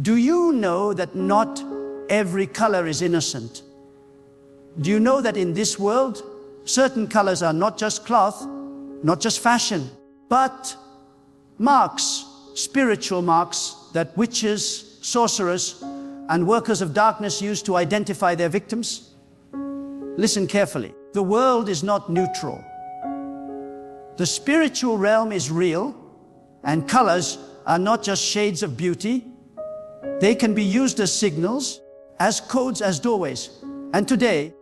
Do you know that not every color is innocent? Do you know that in this world, certain colors are not just cloth, not just fashion, but marks, spiritual marks that witches, sorcerers, and workers of darkness use to identify their victims? Listen carefully. The world is not neutral. The spiritual realm is real, and colors are not just shades of beauty. They can be used as signals, as codes, as doorways. And today,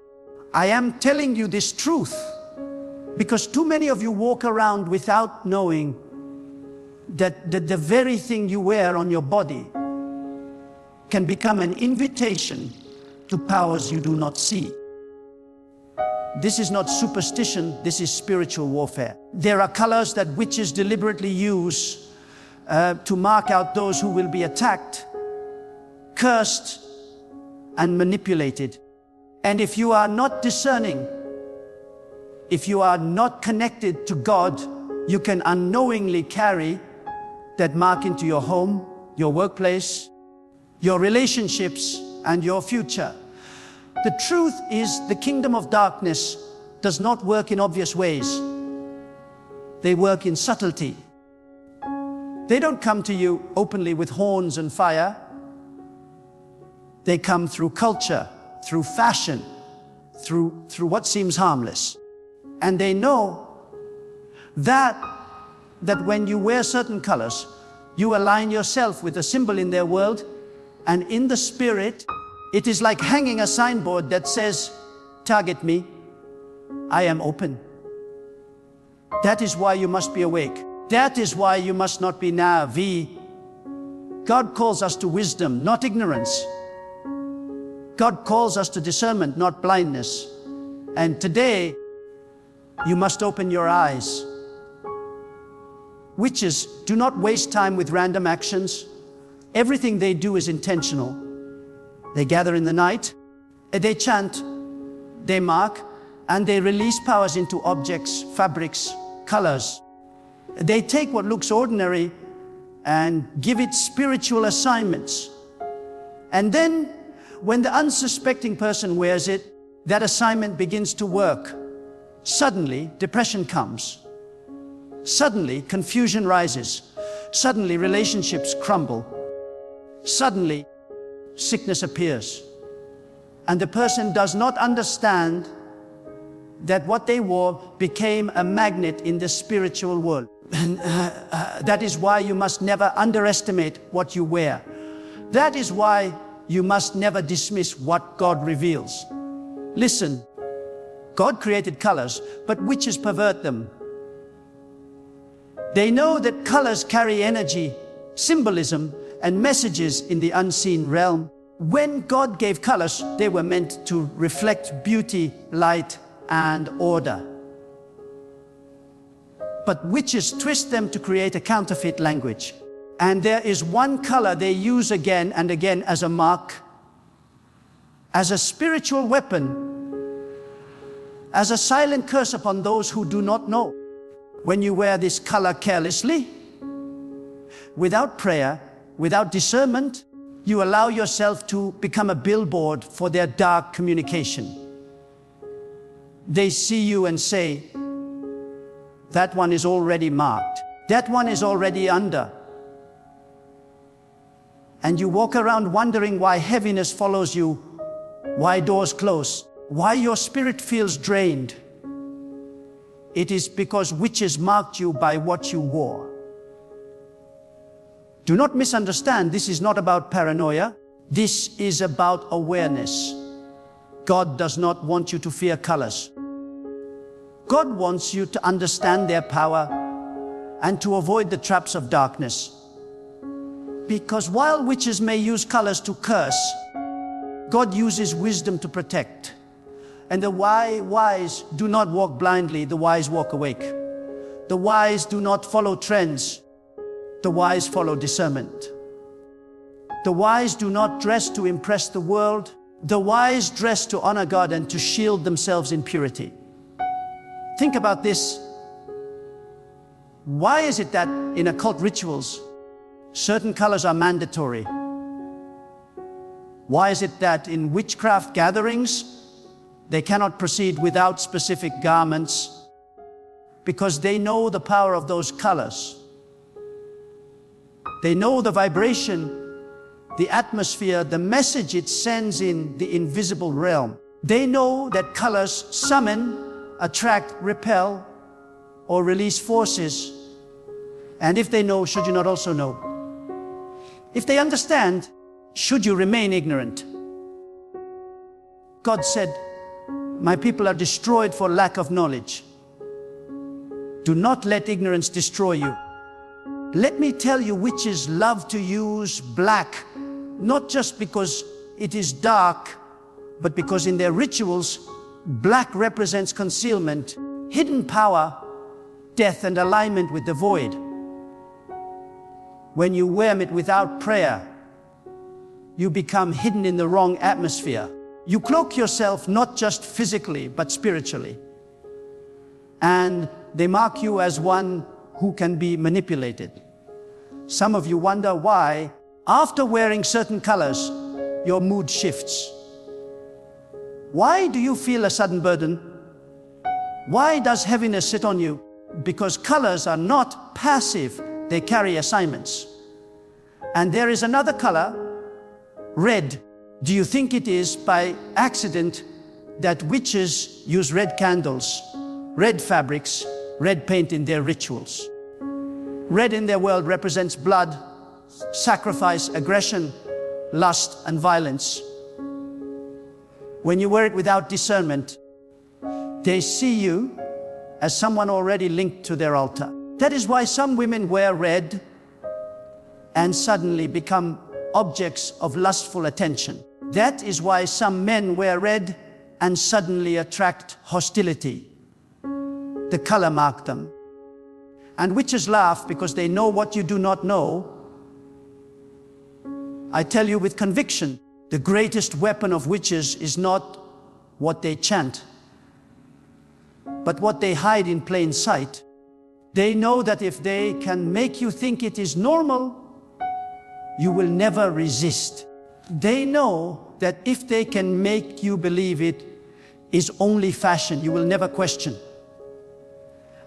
I am telling you this truth because too many of you walk around without knowing that the very thing you wear on your body can become an invitation to powers you do not see. This is not superstition, this is spiritual warfare. There are colors that witches deliberately use to mark out those who will be attacked, cursed, and manipulated. And if you are not discerning, if you are not connected to God, you can unknowingly carry that mark into your home, your workplace, your relationships, and your future. The truth is, the kingdom of darkness does not work in obvious ways. They work in subtlety. They don't come to you openly with horns and fire. They come through culture, through fashion, through what seems harmless. And they know that when you wear certain colors, you align yourself with a symbol in their world, and in the spirit, it is like hanging a signboard that says, "Target me, I am open." That is why you must be awake. That is why you must not be naive. God calls us to wisdom, not ignorance. God calls us to discernment, not blindness. And today, you must open your eyes. Witches do not waste time with random actions. Everything they do is intentional. They gather in the night, they chant, they mark, and they release powers into objects, fabrics, colors. They take what looks ordinary and give it spiritual assignments. And then, when the unsuspecting person wears it, that assignment begins to work. Suddenly, depression comes. Suddenly, confusion rises. Suddenly, relationships crumble. Suddenly, sickness appears. And the person does not understand that what they wore became a magnet in the spiritual world. And that is why you must never underestimate what you wear. That is why you must never dismiss what God reveals. Listen, God created colors, but witches pervert them. They know that colors carry energy, symbolism, and messages in the unseen realm. When God gave colors, they were meant to reflect beauty, light, and order. But witches twist them to create a counterfeit language. And there is one color they use again and again as a mark, as a spiritual weapon, as a silent curse upon those who do not know. When you wear this color carelessly, without prayer, without discernment, you allow yourself to become a billboard for their dark communication. They see you and say, "That one is already marked. That one is already under." And you walk around wondering why heaviness follows you, why doors close, why your spirit feels drained. It is because witches marked you by what you wore. Do not misunderstand, this is not about paranoia. This is about awareness. God does not want you to fear colors. God wants you to understand their power and to avoid the traps of darkness. Because while witches may use colors to curse, God uses wisdom to protect. And the wise do not walk blindly, the wise walk awake. The wise do not follow trends, the wise follow discernment. The wise do not dress to impress the world, the wise dress to honor God and to shield themselves in purity. Think about this. Why is it that in occult rituals, certain colors are mandatory Why is it that in witchcraft gatherings, they cannot proceed without specific garments? Because they know the power of those colors. They know the vibration, the atmosphere, the message it sends in the invisible realm. They know that colors summon, attract, repel, or release forces. And if they know, should you not also know? If they understand, should you remain ignorant? God said, "My people are destroyed for lack of knowledge." Do not let ignorance destroy you. Let me tell you, witches love to use black, not just because it is dark, but because in their rituals, black represents concealment, hidden power, death, and alignment with the void. When you wear it without prayer, you become hidden in the wrong atmosphere. You cloak yourself not just physically, but spiritually. And they mark you as one who can be manipulated. Some of you wonder why, after wearing certain colors, your mood shifts. Why do you feel a sudden burden? Why does heaviness sit on you? Because colors are not passive, they carry assignments. And there is another color, red. Do you think it is by accident that witches use red candles, red fabrics, red paint in their rituals? Red in their world represents blood, sacrifice, aggression, lust, and violence. When you wear it without discernment, they see you as someone already linked to their altar. That is why some women wear red and suddenly become objects of lustful attention. That is why some men wear red and suddenly attract hostility. The color marked them. And witches laugh because they know what you do not know. I tell you with conviction, the greatest weapon of witches is not what they chant, but what they hide in plain sight. They know that if they can make you think it is normal, you will never resist. They know that if they can make you believe it is only fashion, you will never question.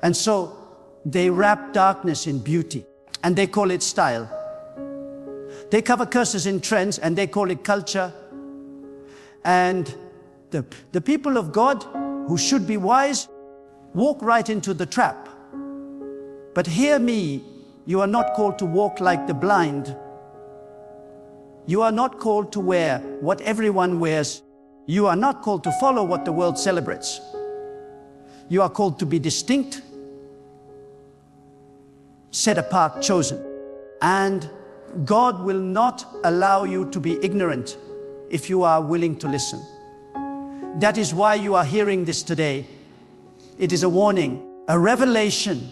And so they wrap darkness in beauty, and they call it style. They cover curses in trends, and they call it culture. And the people of God, who should be wise, walk right into the trap. But hear me, you are not called to walk like the blind. You are not called to wear what everyone wears. You are not called to follow what the world celebrates. You are called to be distinct, set apart, chosen. And God will not allow you to be ignorant if you are willing to listen. That is why you are hearing this today. It is a warning, a revelation,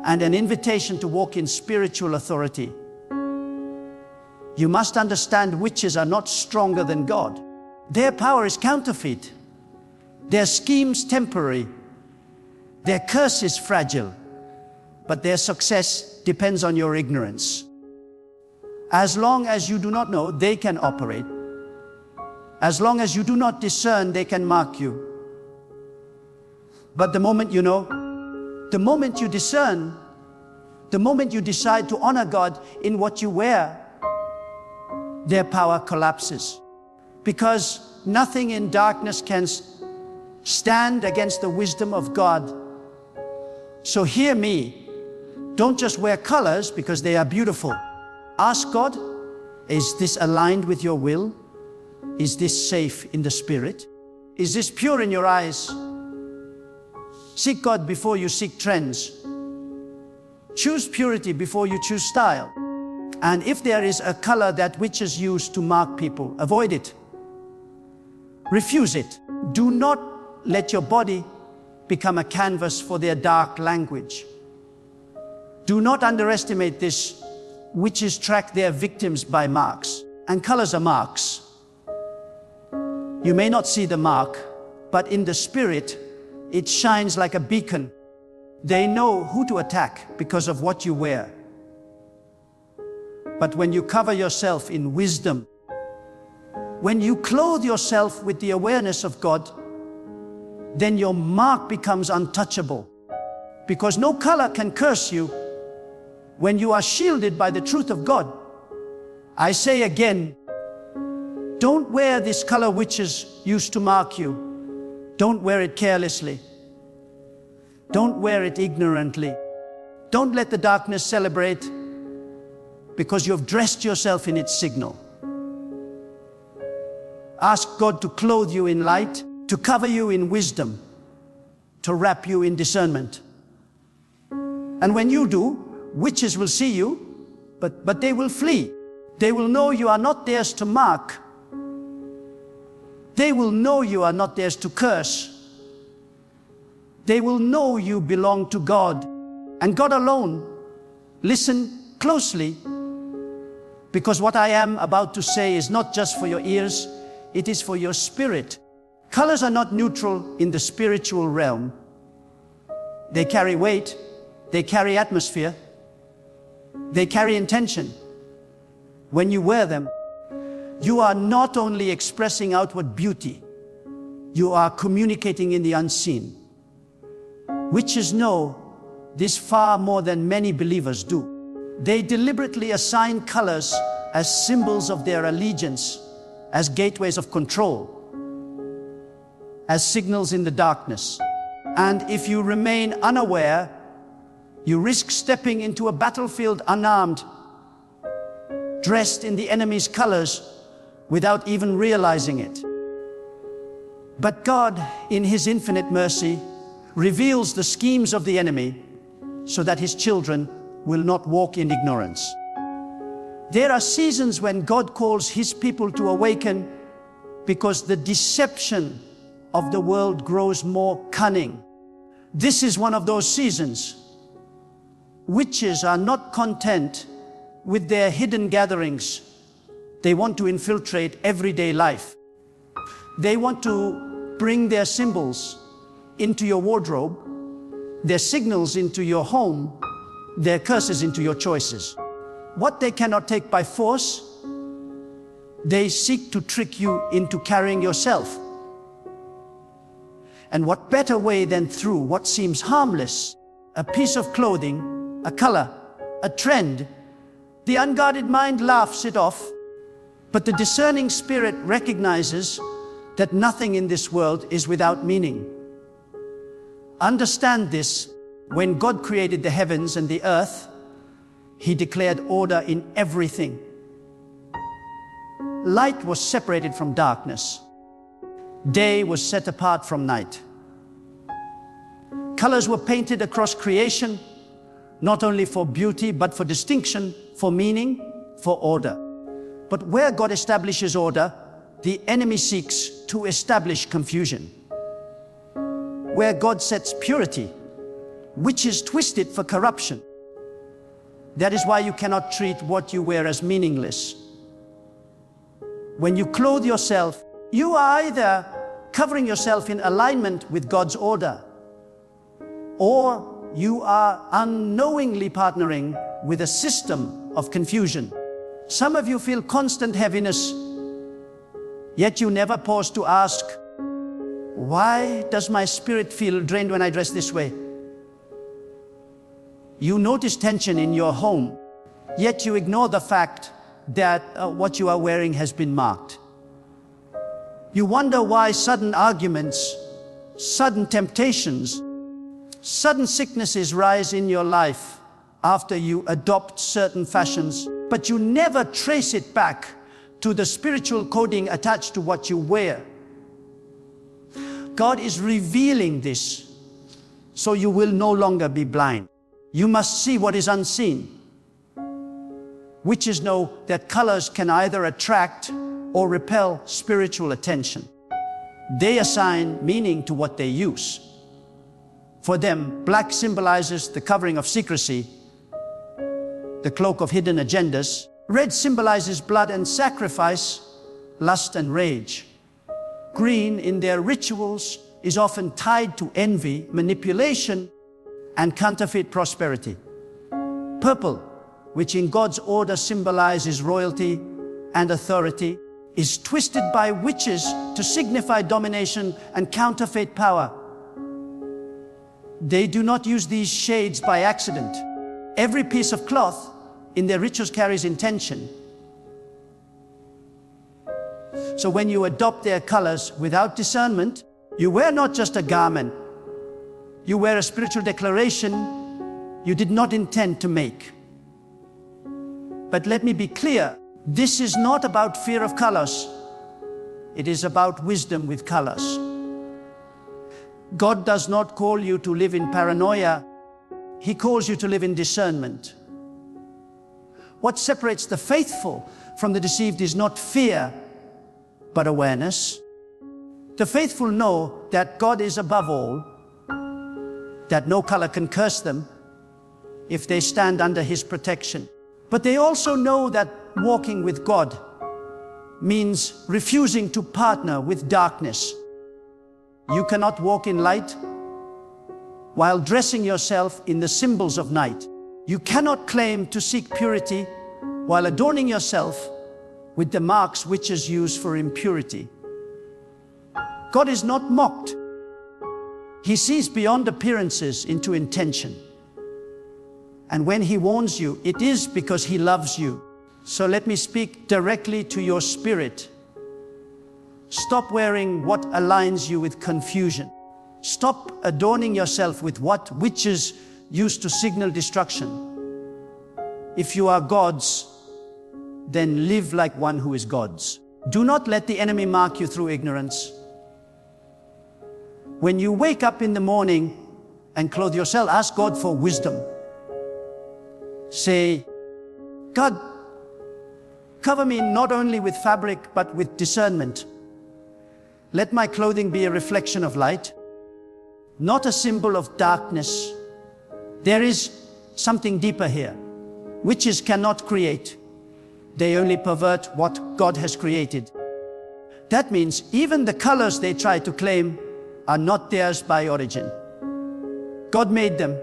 and an invitation to walk in spiritual authority. You must understand witches are not stronger than God. Their power is counterfeit. Their schemes temporary. Their curse is fragile. But their success depends on your ignorance. As long as you do not know, they can operate. As long as you do not discern, they can mark you. But the moment you know, the moment you discern, the moment you decide to honor God in what you wear, their power collapses. Because nothing in darkness can stand against the wisdom of God. So hear me. Don't just wear colors because they are beautiful. Ask God, is this aligned with your will? Is this safe in the spirit? Is this pure in your eyes? Seek God before you seek trends. Choose purity before you choose style. And if there is a color that witches use to mark people, avoid it. Refuse it. Do not let your body become a canvas for their dark language. Do not underestimate this. Witches track their victims by marks, and colors are marks. You may not see the mark, but in the spirit, it shines like a beacon. They know who to attack because of what you wear. But when you cover yourself in wisdom, When you clothe yourself with the awareness of God, then your mark becomes untouchable. Because no color can curse you when you are shielded by the truth of God. I say again, don't wear this color witches used to mark you. Don't wear it carelessly. Don't wear it ignorantly. Don't let the darkness celebrate because you have dressed yourself in its signal. Ask God to clothe you in light, to cover you in wisdom, to wrap you in discernment. And when you do, witches will see you, but they will flee. They will know you are not theirs to mark. They will know you are not theirs to curse. They will know you belong to God, and God alone. Listen closely, because what I am about to say is not just for your ears, it is for your spirit. Colors are not neutral in the spiritual realm. They carry weight, they carry atmosphere, they carry intention. When you wear them, you are not only expressing outward beauty, you are communicating in the unseen. Witches know this far more than many believers do. They deliberately assign colors as symbols of their allegiance, as gateways of control, as signals in the darkness. And if you remain unaware, you risk stepping into a battlefield unarmed, dressed in the enemy's colors without even realizing it. But God, in His infinite mercy, reveals the schemes of the enemy so that His children will not walk in ignorance. There are seasons when God calls His people to awaken because the deception of the world grows more cunning. This is one of those seasons. Witches are not content with their hidden gatherings. They want to infiltrate everyday life. They want to bring their symbols into your wardrobe, their signals into your home, their curses into your choices. What they cannot take by force, they seek to trick you into carrying yourself. And what better way than through what seems harmless, a piece of clothing, a color, a trend. The unguarded mind laughs it off, but the discerning spirit recognizes that nothing in this world is without meaning. Understand this: when God created the heavens and the earth, He declared order in everything. Light was separated from darkness. Day was set apart from night. Colors were painted across creation, not only for beauty, but for distinction, for meaning, for order. But where God establishes order, the enemy seeks to establish confusion. Where God sets purity, witches twist it for corruption. That is why you cannot treat what you wear as meaningless. When you clothe yourself, you are either covering yourself in alignment with God's order, or you are unknowingly partnering with a system of confusion. Some of you feel constant heaviness, yet you never pause to ask, why does my spirit feel drained when I dress this way? You notice tension in your home, yet you ignore the fact that what you are wearing has been marked. You wonder why sudden arguments, sudden temptations, sudden sicknesses rise in your life after you adopt certain fashions, but you never trace it back to the spiritual coding attached to what you wear. God is revealing this so you will no longer be blind. You must see what is unseen. Witches know that colors can either attract or repel spiritual attention. They assign meaning to what they use. For them, black symbolizes the covering of secrecy, the cloak of hidden agendas. Red symbolizes blood and sacrifice, lust and rage. Green, in their rituals, is often tied to envy, manipulation, and counterfeit prosperity. Purple, which in God's order symbolizes royalty and authority, is twisted by witches to signify domination and counterfeit power. They do not use these shades by accident. Every piece of cloth in their rituals carries intention. So when you adopt their colors without discernment, you wear not just a garment, you wear a spiritual declaration you did not intend to make. But let me be clear, this is not about fear of colors. It is about wisdom with colors. God does not call you to live in paranoia. He calls you to live in discernment. What separates the faithful from the deceived is not fear, but awareness. The faithful know that God is above all, that no color can curse them if they stand under His protection. But they also know that walking with God means refusing to partner with darkness. You cannot walk in light while dressing yourself in the symbols of night. You cannot claim to seek purity while adorning yourself with the marks witches use for impurity. God is not mocked. He sees beyond appearances into intention. And when He warns you, it is because He loves you. So let me speak directly to your spirit. Stop wearing what aligns you with confusion. Stop adorning yourself with what witches use to signal destruction. If you are God's, then live like one who is God's. Do not let the enemy mark you through ignorance. When you wake up in the morning and clothe yourself, ask God for wisdom. Say, God, cover me not only with fabric, but with discernment. Let my clothing be a reflection of light, not a symbol of darkness. There is something deeper here. Witches cannot create. They only pervert what God has created. That means even the colors they try to claim are not theirs by origin. God made them.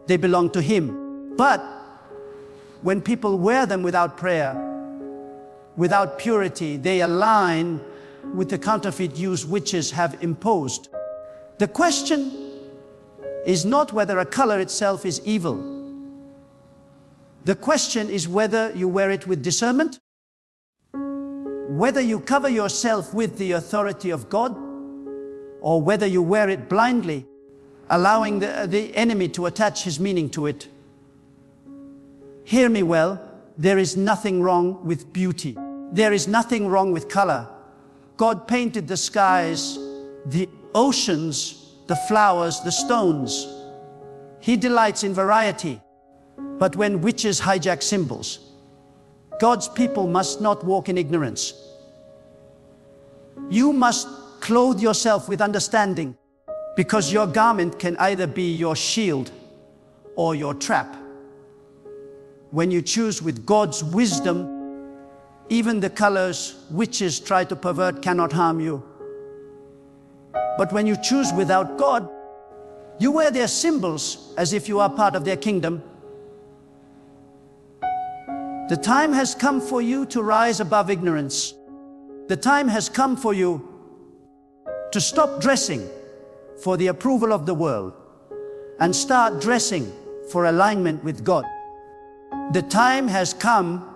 They belong to Him. But when people wear them without prayer, without purity, they align with the counterfeit use witches have imposed. The question is not whether a color itself is evil. The question is whether you wear it with discernment, whether you cover yourself with the authority of God, or whether you wear it blindly, allowing the enemy to attach his meaning to it. Hear me well, there is nothing wrong with beauty. There is nothing wrong with color. God painted the skies, the oceans, the flowers, the stones. He delights in variety. But when witches hijack symbols, God's people must not walk in ignorance. You must clothe yourself with understanding, because your garment can either be your shield or your trap. When you choose with God's wisdom, even the colors witches try to pervert cannot harm you. But when you choose without God, you wear their symbols as if you are part of their kingdom. The time has come for you to rise above ignorance. The time has come for you to stop dressing for the approval of the world and start dressing for alignment with God. The time has come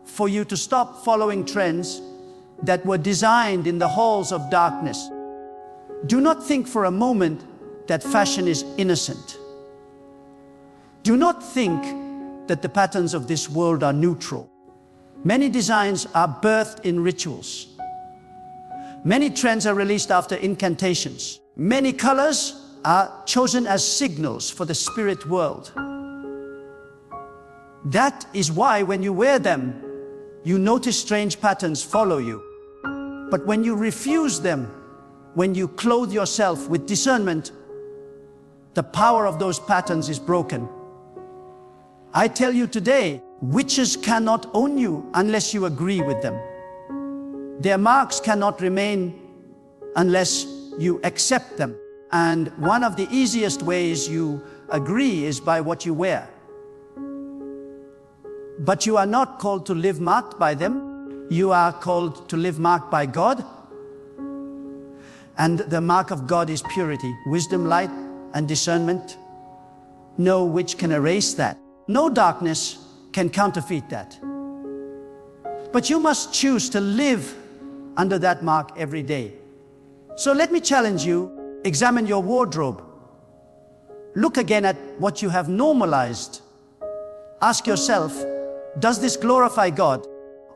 for you to stop following trends that were designed in the halls of darkness. Do not think for a moment that fashion is innocent. Do not think that the patterns of this world are neutral. Many designs are birthed in rituals. Many trends are released after incantations. Many colors are chosen as signals for the spirit world. That is why when you wear them, you notice strange patterns follow you. But when you refuse them, when you clothe yourself with discernment, the power of those patterns is broken. I tell you today, witches cannot own you unless you agree with them. Their marks cannot remain unless you accept them. And one of the easiest ways you agree is by what you wear. But you are not called to live marked by them. You are called to live marked by God. And the mark of God is purity, wisdom, light, and discernment. No witch can erase that. No darkness can counterfeit that. But you must choose to live under that mark every day. So let me challenge you, examine your wardrobe. Look again at what you have normalized. Ask yourself, does this glorify God?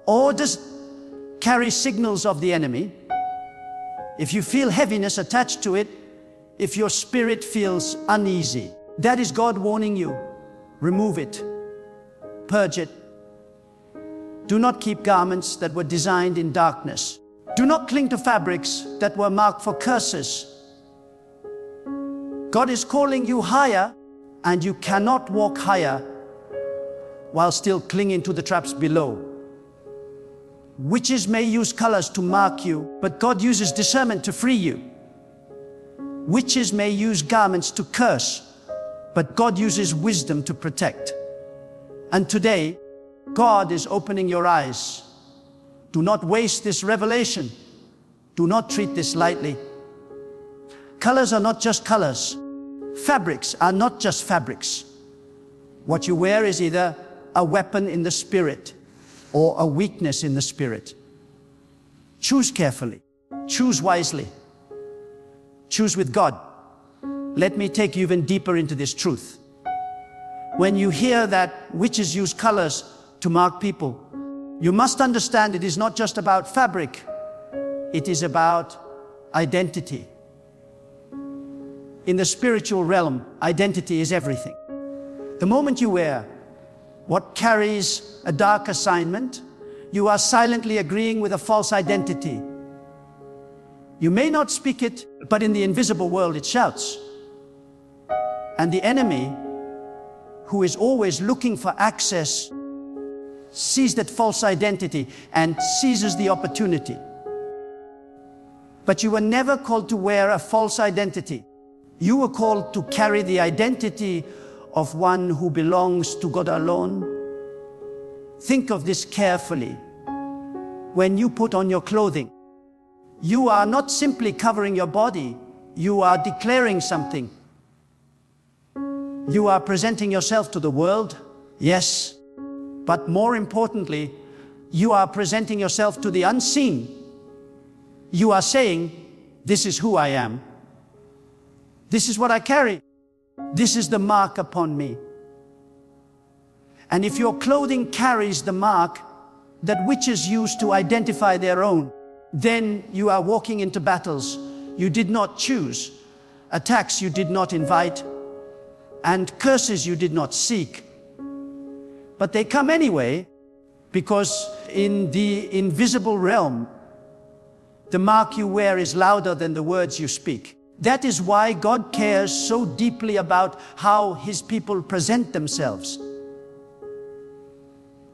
Or does it carry signals of the enemy? If you feel heaviness attached to it, if your spirit feels uneasy, that is God warning you. Remove it. Purge it. Do not keep garments that were designed in darkness. Do not cling to fabrics that were marked for curses. God is calling you higher, and you cannot walk higher while still clinging to the traps below. Witches may use colors to mark you, but God uses discernment to free you. Witches may use garments to curse, but God uses wisdom to protect. And today, God is opening your eyes. Do not waste this revelation. Do not treat this lightly. Colors are not just colors. Fabrics are not just fabrics. What you wear is either a weapon in the spirit or a weakness in the spirit. Choose carefully. Choose wisely. Choose with God. Let me take you even deeper into this truth. When you hear that witches use colors to mark people, you must understand it is not just about fabric. It is about identity. In the spiritual realm, identity is everything. The moment you wear what carries a dark assignment, you are silently agreeing with a false identity. You may not speak it, but in the invisible world it shouts. And the enemy, who is always looking for access, sees that false identity and seizes the opportunity. But you were never called to wear a false identity. You were called to carry the identity of one who belongs to God alone. Think of this carefully. When you put on your clothing, you are not simply covering your body, you are declaring something. You are presenting yourself to the world, yes, but more importantly, you are presenting yourself to the unseen. You are saying, this is who I am. This is what I carry. This is the mark upon me. And if your clothing carries the mark that witches use to identify their own, then you are walking into battles you did not choose, attacks you did not invite, and curses you did not seek. But they come anyway, because in the invisible realm, the mark you wear is louder than the words you speak. That is why God cares so deeply about how His people present themselves.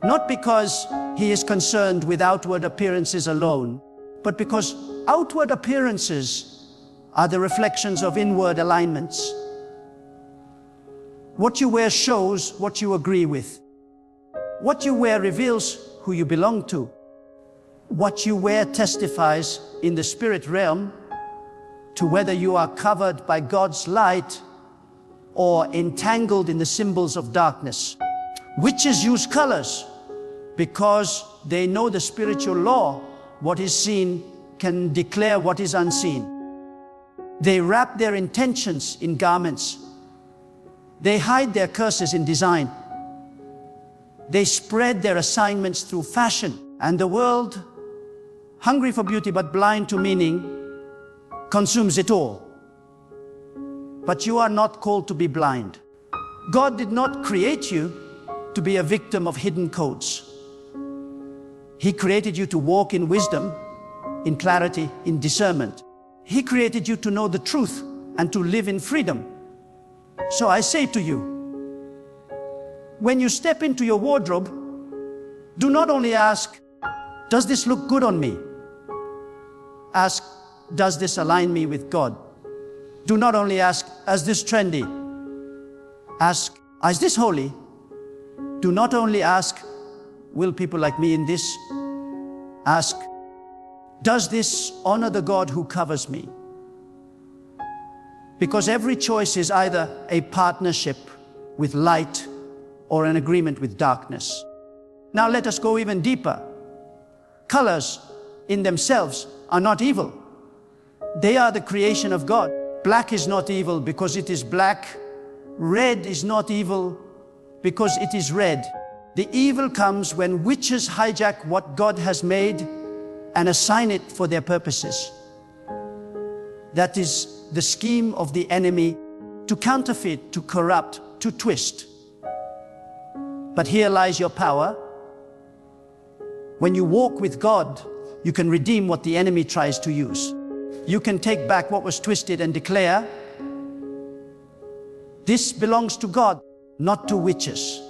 Not because He is concerned with outward appearances alone, but because outward appearances are the reflections of inward alignments. What you wear shows what you agree with. What you wear reveals who you belong to. What you wear testifies in the spirit realm to whether you are covered by God's light or entangled in the symbols of darkness. Witches use colors because they know the spiritual law. What is seen can declare what is unseen. They wrap their intentions in garments. They hide their curses in design. They spread their assignments through fashion. And the world, hungry for beauty but blind to meaning, consumes it all. But you are not called to be blind. God did not create you to be a victim of hidden codes. He created you to walk in wisdom, in clarity, in discernment. He created you to know the truth and to live in freedom. So I say to you, when you step into your wardrobe, do not only ask, does this look good on me? Ask, does this align me with God? Do not only ask, is this trendy? Ask, is this holy? Do not only ask, will people like me in this? Ask, does this honor the God who covers me? Because every choice is either a partnership with light or an agreement with darkness. Now let us go even deeper. Colors in themselves are not evil. They are the creation of God. Black is not evil because it is black. Red is not evil because it is red. The evil comes when witches hijack what God has made and assign it for their purposes. That is the scheme of the enemy to counterfeit, to corrupt, to twist. But here lies your power. When you walk with God, you can redeem what the enemy tries to use. You can take back what was twisted and declare, this belongs to God, not to witches.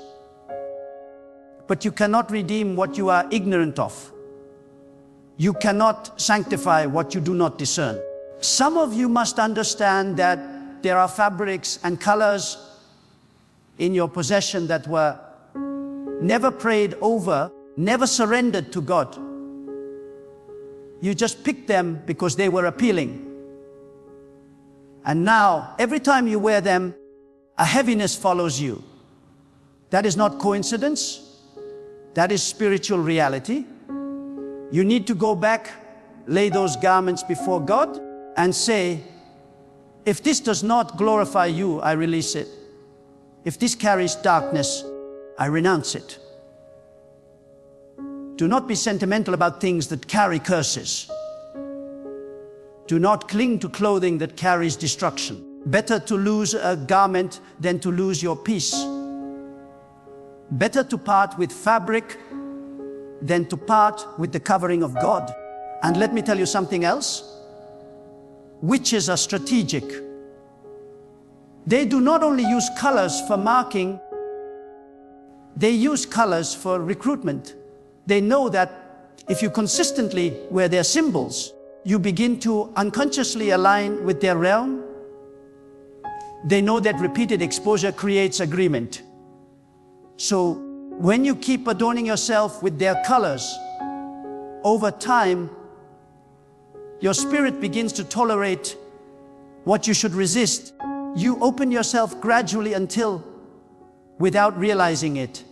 But you cannot redeem what you are ignorant of. You cannot sanctify what you do not discern. Some of you must understand that there are fabrics and colors in your possession that were never prayed over, never surrendered to God. You just picked them because they were appealing. And now, every time you wear them, a heaviness follows you. That is not coincidence. That is spiritual reality. You need to go back, lay those garments before God, and say, if this does not glorify you, I release it. If this carries darkness, I renounce it. Do not be sentimental about things that carry curses. Do not cling to clothing that carries destruction. Better to lose a garment than to lose your peace. Better to part with fabric than to part with the covering of God. And let me tell you something else. Witches are strategic. They do not only use colors for marking, they use colors for recruitment. They know that if you consistently wear their symbols, you begin to unconsciously align with their realm. They know that repeated exposure creates agreement. So when you keep adorning yourself with their colors, over time, your spirit begins to tolerate what you should resist. You open yourself gradually until, without realizing it,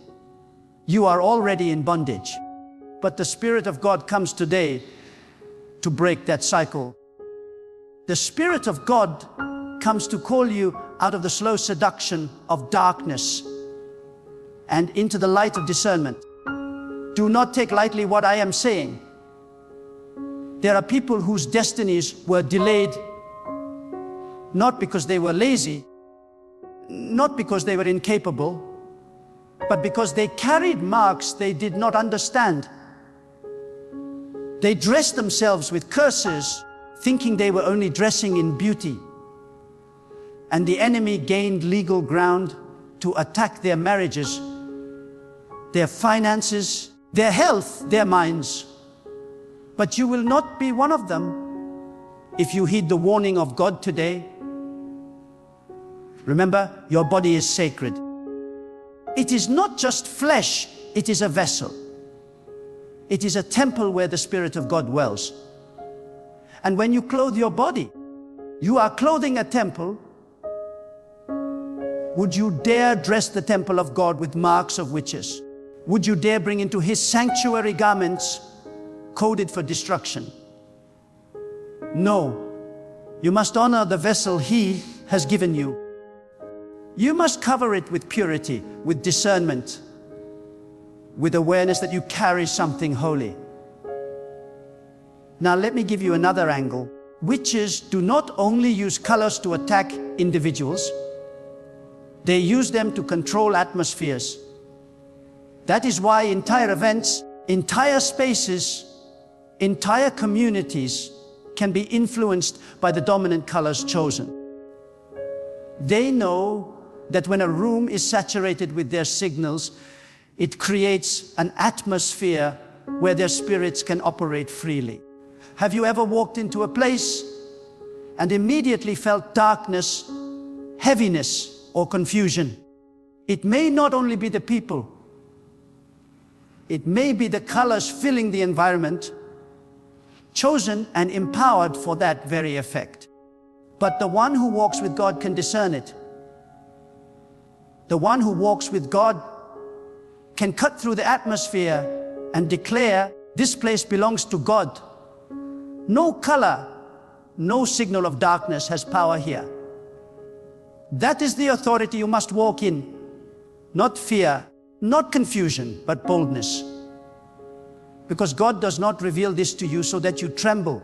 you are already in bondage. But the Spirit of God comes today to break that cycle. The Spirit of God comes to call you out of the slow seduction of darkness and into the light of discernment. Do not take lightly what I am saying. There are people whose destinies were delayed, not because they were lazy, not because they were incapable, but because they carried marks they did not understand. They dressed themselves with curses, thinking they were only dressing in beauty. And the enemy gained legal ground to attack their marriages, their finances, their health, their minds. But you will not be one of them if you heed the warning of God today. Remember, your body is sacred. It is not just flesh, it is a vessel. It is a temple where the Spirit of God dwells. And when you clothe your body, you are clothing a temple. Would you dare dress the temple of God with marks of witches? Would you dare bring into His sanctuary garments coded for destruction? No. You must honor the vessel He has given you. You must cover it with purity, with discernment, with awareness that you carry something holy. Now let me give you another angle. Witches do not only use colors to attack individuals, they use them to control atmospheres. That is why entire events, entire spaces, entire communities can be influenced by the dominant colors chosen. They know that when a room is saturated with their signals, it creates an atmosphere where their spirits can operate freely. Have you ever walked into a place and immediately felt darkness, heaviness, or confusion? It may not only be the people. It may be the colors filling the environment, chosen and empowered for that very effect. But the one who walks with God can discern it. The one who walks with God can cut through the atmosphere and declare, this place belongs to God. No color, no signal of darkness has power here. That is the authority you must walk in. Not fear, not confusion, but boldness. Because God does not reveal this to you so that you tremble.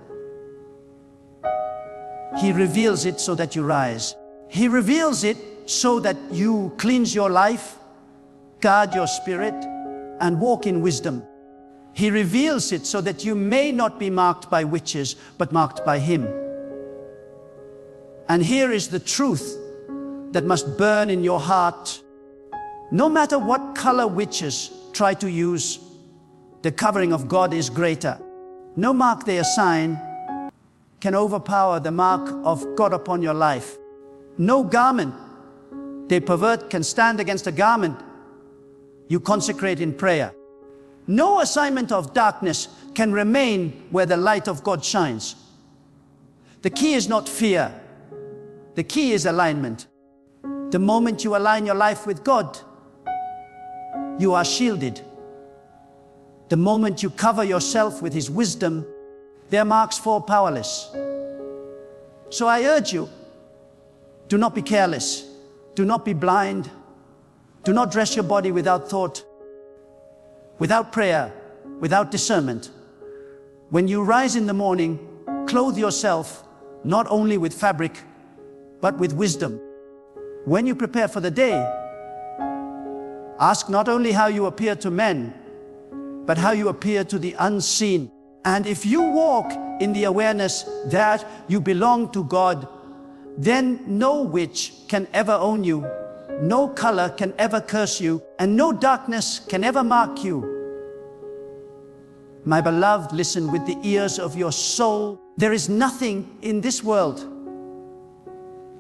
He reveals it so that you rise. He reveals it so that you cleanse your life, guard your spirit, and walk in wisdom. He reveals it so that you may not be marked by witches, but marked by Him. And here is the truth that must burn in your heart. No matter what color witches try to use, the covering of God is greater. No mark they assign can overpower the mark of God upon your life. No garment they pervert can stand against a garment you consecrate in prayer. No assignment of darkness can remain where the light of God shines. The key is not fear. The key is alignment. The moment you align your life with God, you are shielded. The moment you cover yourself with His wisdom, their marks fall powerless. So I urge you, do not be careless. Do not be blind. Do not dress your body without thought, without prayer, without discernment. When you rise in the morning, clothe yourself not only with fabric, but with wisdom. When you prepare for the day, ask not only how you appear to men, but how you appear to the unseen. And if you walk in the awareness that you belong to God, then no witch can ever own you, no color can ever curse you, and no darkness can ever mark you. My beloved, listen with the ears of your soul. There is nothing in this world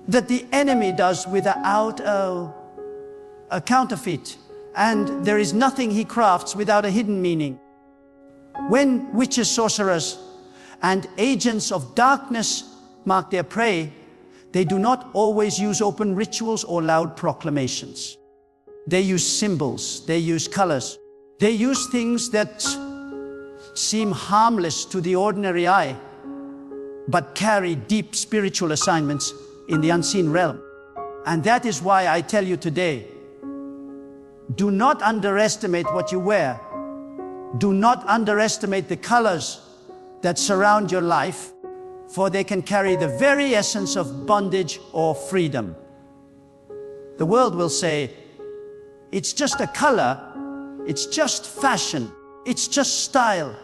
that the enemy does without a counterfeit. And there is nothing he crafts without a hidden meaning. When witches, sorcerers, and agents of darkness mark their prey, they do not always use open rituals or loud proclamations. They use symbols, they use colors, they use things that seem harmless to the ordinary eye, but carry deep spiritual assignments in the unseen realm. And that is why I tell you today, do not underestimate what you wear. Do not underestimate the colors that surround your life, for they can carry the very essence of bondage or freedom. The world will say, it's just a color, it's just fashion, it's just style.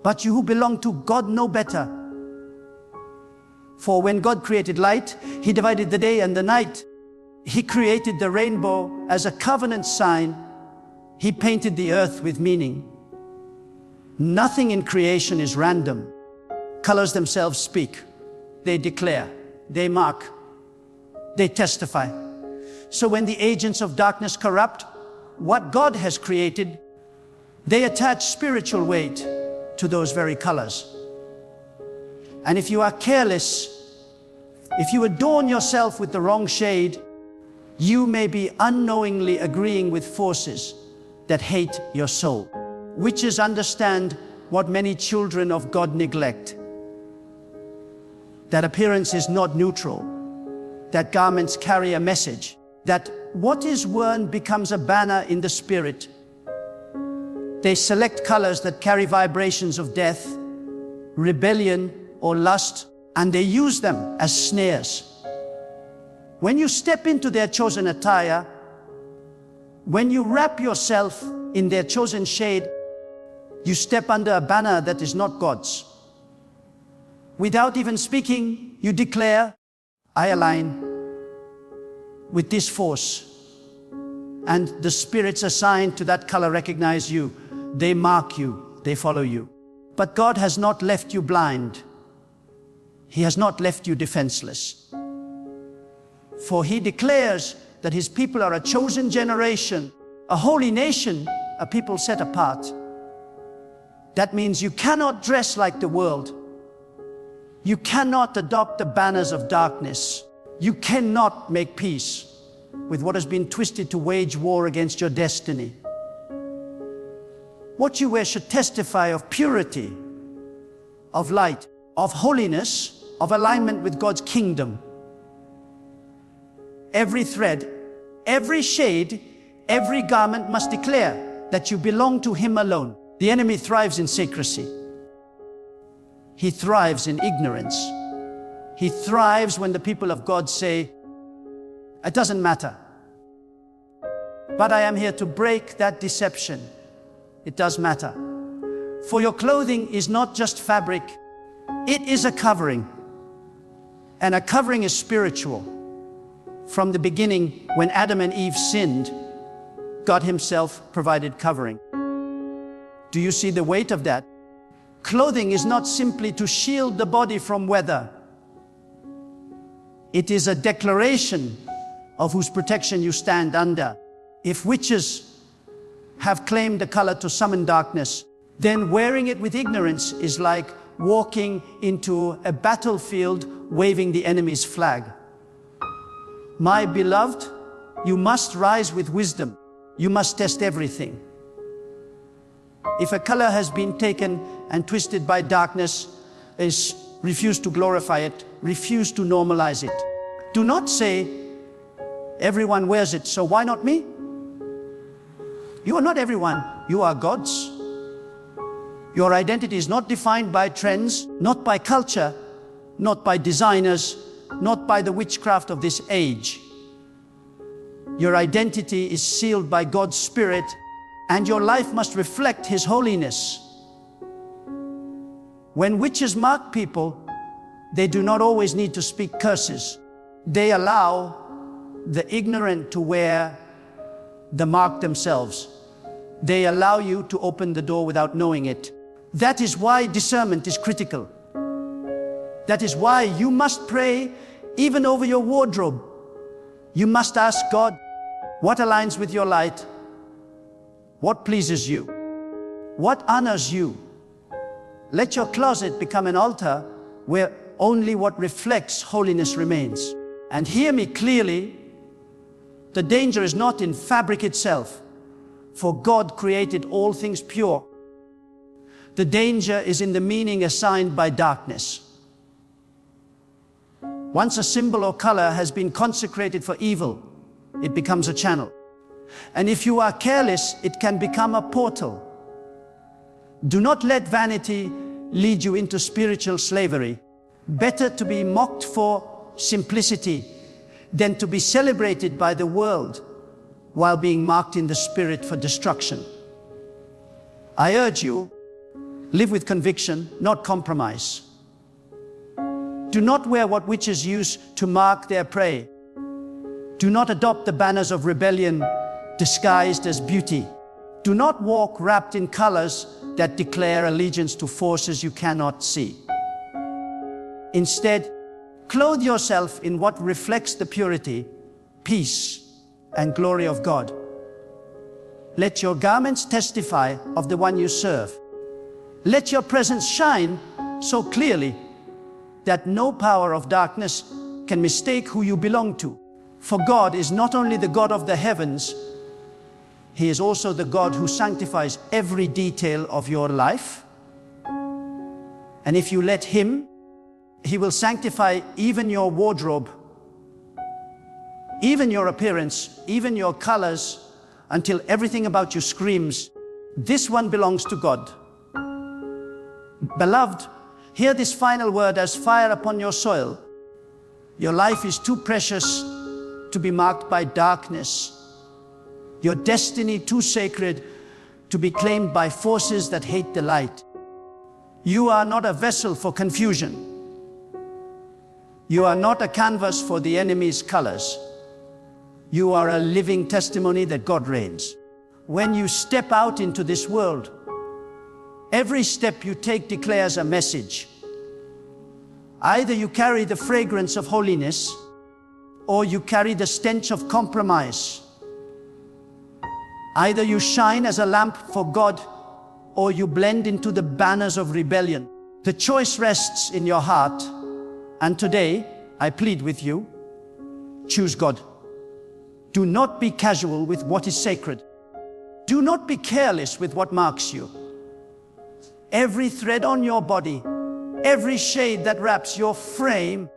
But you who belong to God know better. For when God created light, He divided the day and the night. He created the rainbow as a covenant sign. He painted the earth with meaning. Nothing in creation is random. Colors themselves speak. They declare. They mark. They testify. So when the agents of darkness corrupt what God has created, they attach spiritual weight to those very colors. And if you are careless, if you adorn yourself with the wrong shade, you may be unknowingly agreeing with forces that hate your soul. Witches understand what many children of God neglect. That appearance is not neutral. That garments carry a message. That what is worn becomes a banner in the spirit. They select colors that carry vibrations of death, rebellion, or lust, and they use them as snares. When you step into their chosen attire, when you wrap yourself in their chosen shade, you step under a banner that is not God's. Without even speaking, you declare, I align with this force. And the spirits assigned to that color recognize you. They mark you. They follow you. But God has not left you blind. He has not left you defenseless. For He declares that His people are a chosen generation, A holy nation, a people set apart. That means you cannot dress like the world. You cannot adopt the banners of darkness. You cannot make peace with what has been twisted to wage war against your destiny. What you wear should testify of purity, of light, of holiness, of alignment with God's kingdom. Every thread, every shade, every garment must declare that you belong to Him alone. The enemy thrives in secrecy. He thrives in ignorance. He thrives when the people of God say, "It doesn't matter." But I am here to break that deception. It does matter. For your clothing is not just fabric, it is a covering. And a covering is spiritual. From the beginning, when Adam and Eve sinned, God Himself provided covering. Do you see the weight of that? Clothing is not simply to shield the body from weather. It is a declaration of whose protection you stand under. If witches have claimed the color to summon darkness, then wearing it with ignorance is like walking into a battlefield waving the enemy's flag. My beloved, you must rise with wisdom. You must test everything. If a color has been taken and twisted by darkness, refuse to glorify it, refuse to normalize it. Do not say, everyone wears it, so why not me? You are not everyone, you are God's. Your identity is not defined by trends, not by culture, not by designers, not by the witchcraft of this age. Your identity is sealed by God's Spirit, and your life must reflect His holiness. When witches mark people, they do not always need to speak curses. They allow the ignorant to wear the mark themselves. They allow you to open the door without knowing it. That is why discernment is critical. That is why you must pray even over your wardrobe. You must ask God, what aligns with your light? What pleases you? What honors you? Let your closet become an altar where only what reflects holiness remains. And hear me clearly, the danger is not in fabric itself, for God created all things pure. The danger is in the meaning assigned by darkness. Once a symbol or color has been consecrated for evil, it becomes a channel. And if you are careless, it can become a portal. Do not let vanity lead you into spiritual slavery. Better to be mocked for simplicity than to be celebrated by the world while being marked in the spirit for destruction. I urge you, live with conviction, not compromise. Do not wear what witches use to mark their prey. Do not adopt the banners of rebellion disguised as beauty. Do not walk wrapped in colors that declare allegiance to forces you cannot see. Instead, clothe yourself in what reflects the purity, peace, and glory of God. Let your garments testify of the one you serve. Let your presence shine so clearly that no power of darkness can mistake who you belong to. For God is not only the God of the heavens, He is also the God who sanctifies every detail of your life. And if you let Him, He will sanctify even your wardrobe, even your appearance, even your colors, until everything about you screams, this one belongs to God. Beloved, hear this final word as fire upon your soil. Your life is too precious to be marked by darkness. Your destiny too sacred to be claimed by forces that hate the light. You are not a vessel for confusion. You are not a canvas for the enemy's colors. You are a living testimony that God reigns. When you step out into this world, every step you take declares a message. Either you carry the fragrance of holiness, or you carry the stench of compromise. Either you shine as a lamp for God, or you blend into the banners of rebellion. The choice rests in your heart. And today, I plead with you, choose God. Do not be casual with what is sacred. Do not be careless with what marks you. Every thread on your body, every shade that wraps your frame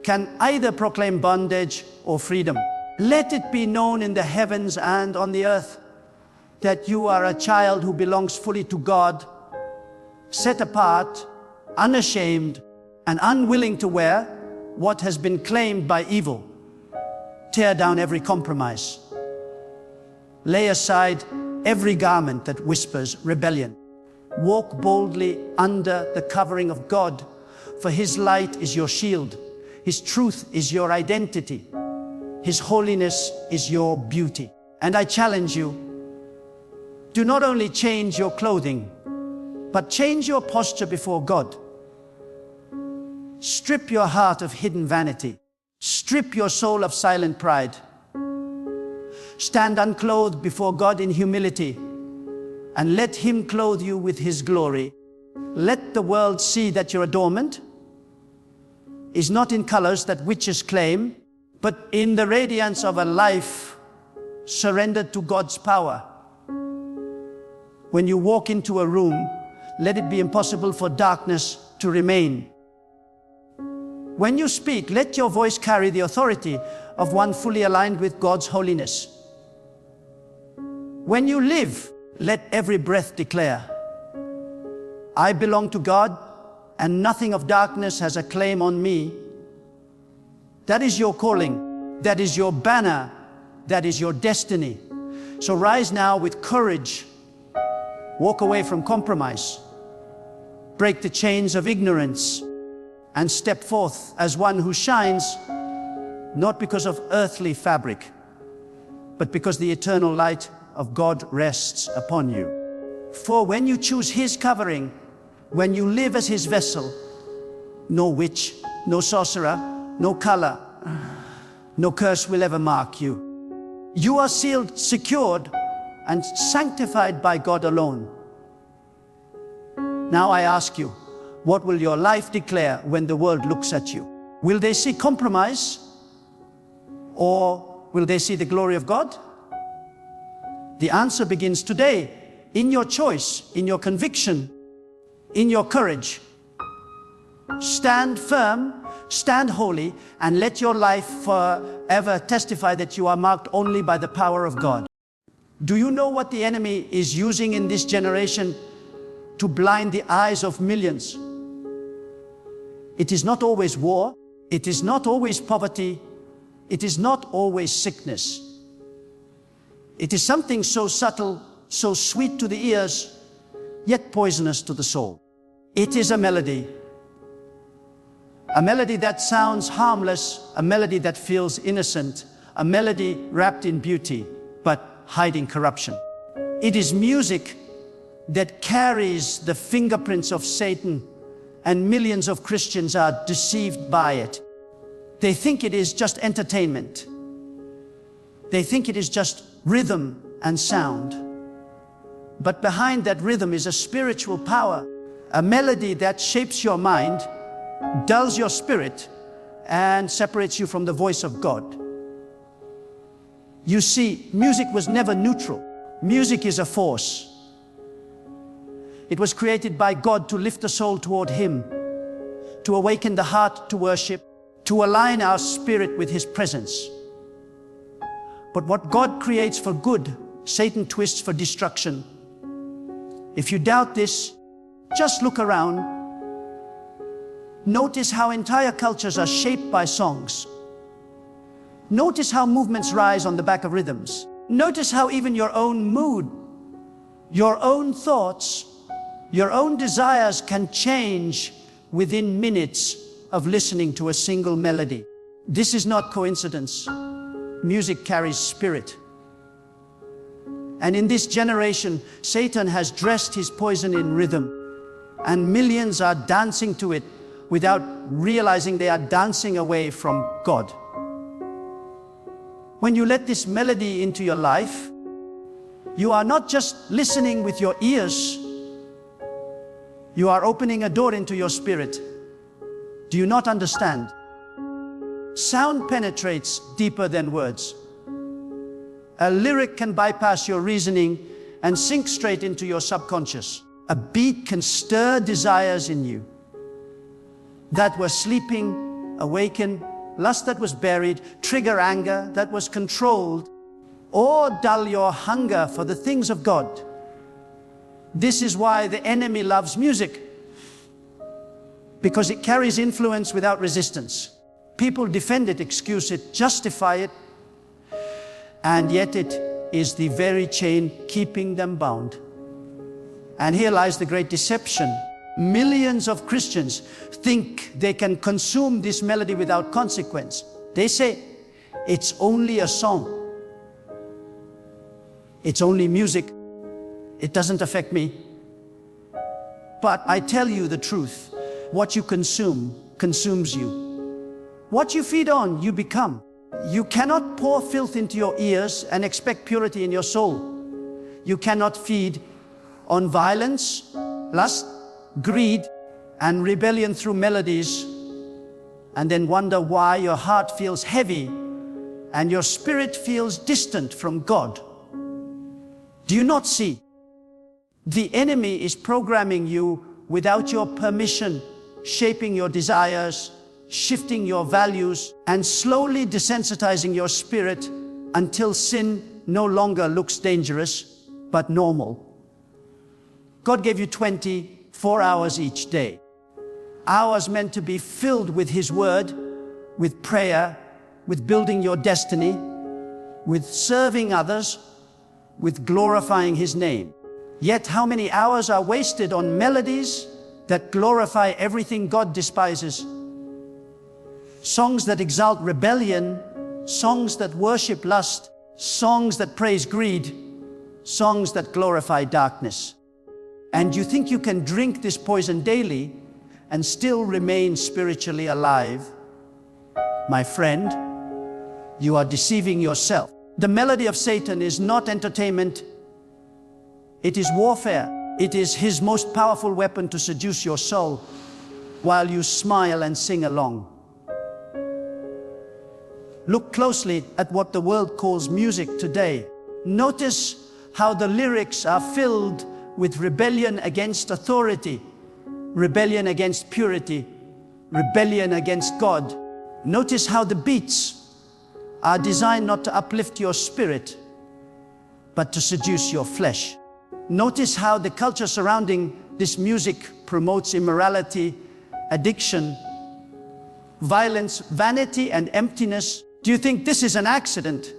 can either proclaim bondage or freedom. Let it be known in the heavens and on the earth that you are a child who belongs fully to God, set apart, unashamed, and unwilling to wear what has been claimed by evil. Tear down every compromise. Lay aside every garment that whispers rebellion. Walk boldly under the covering of God, for His light is your shield. His truth is your identity. His holiness is your beauty. And I challenge you, do not only change your clothing, but change your posture before God. Strip your heart of hidden vanity. Strip your soul of silent pride. Stand unclothed before God in humility, and let Him clothe you with His glory. Let the world see that your adornment is not in colors that witches claim, but in the radiance of a life surrendered to God's power. When you walk into a room, let it be impossible for darkness to remain. When you speak, let your voice carry the authority of one fully aligned with God's holiness. When you live, let every breath declare, I belong to God, and nothing of darkness has a claim on me. That is your calling. That is your banner. That is your destiny. So rise now with courage. Walk away from compromise. Break the chains of ignorance and step forth as one who shines, not because of earthly fabric, but because the eternal light of God rests upon you. For when you choose His covering, when you live as His vessel, no witch, no sorcerer, no color, no curse will ever mark you. You are sealed, secured, and sanctified by God alone. Now I ask you, what will your life declare when the world looks at you? Will they see compromise? Or will they see the glory of God? The answer begins today, in your choice, in your conviction, in your courage. Stand firm, stand holy, and let your life forever testify that you are marked only by the power of God. Do you know what the enemy is using in this generation to blind the eyes of millions? It is not always war. It is not always poverty. It is not always sickness. It is something so subtle, so sweet to the ears, yet poisonous to the soul. It is a melody that sounds harmless, a melody that feels innocent, a melody wrapped in beauty, but hiding corruption. It is music that carries the fingerprints of Satan, and millions of Christians are deceived by it. They think it is just entertainment. They think it is just rhythm and sound. But behind that rhythm is a spiritual power, a melody that shapes your mind, dulls your spirit, and separates you from the voice of God. You see, music was never neutral. Music is a force. It was created by God to lift the soul toward Him, to awaken the heart to worship, to align our spirit with His presence. But what God creates for good, Satan twists for destruction. If you doubt this, just look around. Notice how entire cultures are shaped by songs. Notice how movements rise on the back of rhythms. Notice how even your own mood, your own thoughts, your own desires can change within minutes of listening to a single melody. This is not coincidence. Music carries spirit. And in this generation, Satan has dressed his poison in rhythm, and millions are dancing to it without realizing they are dancing away from God. When you let this melody into your life, You are not just listening with your ears, you are opening a door into your spirit. Do you not understand? Sound penetrates deeper than words. A lyric can bypass your reasoning and sink straight into your subconscious. A beat can stir desires in you that were sleeping, awaken, lust that was buried, trigger anger that was controlled, or dull your hunger for the things of God. This is why the enemy loves music, because it carries influence without resistance. People defend it, excuse it, justify it, and yet it is the very chain keeping them bound. And here lies the great deception. Millions of Christians think they can consume this melody without consequence. They say, it's only a song. It's only music. It doesn't affect me. But I tell you the truth. What you consume consumes you. What you feed on, you become. You cannot pour filth into your ears and expect purity in your soul. You cannot feed on violence, lust, greed, and rebellion through melodies, and then wonder why your heart feels heavy and your spirit feels distant from God. Do you not see? The enemy is programming you without your permission, shaping your desires, shifting your values, and slowly desensitizing your spirit until sin no longer looks dangerous, but normal. God gave you 24 hours each day. Hours meant to be filled with His Word, with prayer, with building your destiny, with serving others, with glorifying His name. Yet how many hours are wasted on melodies that glorify everything God despises? Songs that exalt rebellion, songs that worship lust, songs that praise greed, songs that glorify darkness. And you think you can drink this poison daily and still remain spiritually alive? My friend, you are deceiving yourself. The melody of Satan is not entertainment. It is warfare. It is his most powerful weapon to seduce your soul while you smile and sing along. Look closely at what the world calls music today. Notice how the lyrics are filled with rebellion against authority, rebellion against purity, rebellion against God. Notice how the beats are designed not to uplift your spirit, but to seduce your flesh. Notice how the culture surrounding this music promotes immorality, addiction, violence, vanity, and emptiness. Do you think this is an accident?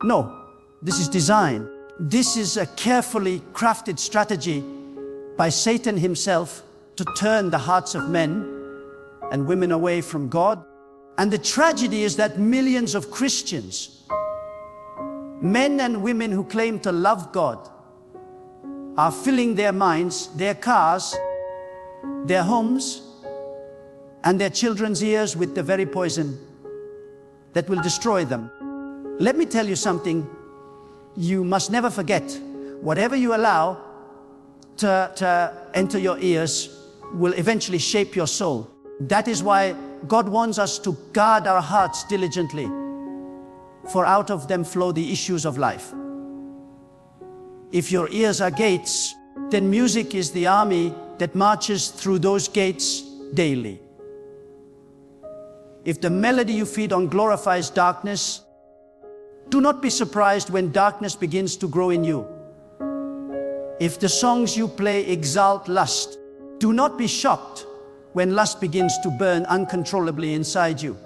No, this is design. This is a carefully crafted strategy by Satan himself to turn the hearts of men and women away from God. And the tragedy is that millions of Christians, men and women who claim to love God, are filling their minds, their cars, their homes, and their children's ears with the very poison that will destroy them. Let me tell you something you must never forget. Whatever you allow to enter your ears will eventually shape your soul. That is why God wants us to guard our hearts diligently, for out of them flow the issues of life. If your ears are gates, then music is the army that marches through those gates daily. If the melody you feed on glorifies darkness, do not be surprised when darkness begins to grow in you. If the songs you play exalt lust, do not be shocked when lust begins to burn uncontrollably inside you.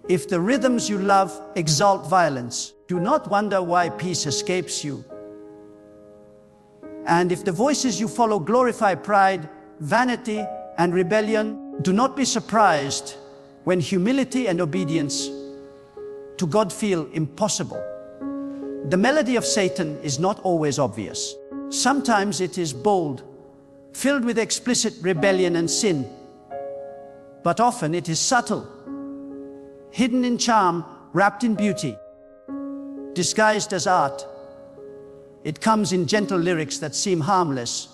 If the rhythms you love exalt violence, do not wonder why peace escapes you. And if the voices you follow glorify pride, vanity, and rebellion, do not be surprised when humility and obedience to God feel impossible. The melody of Satan is not always obvious. Sometimes it is bold, filled with explicit rebellion and sin. But often it is subtle, hidden in charm, wrapped in beauty. disguised as art. It comes in gentle lyrics that seem harmless,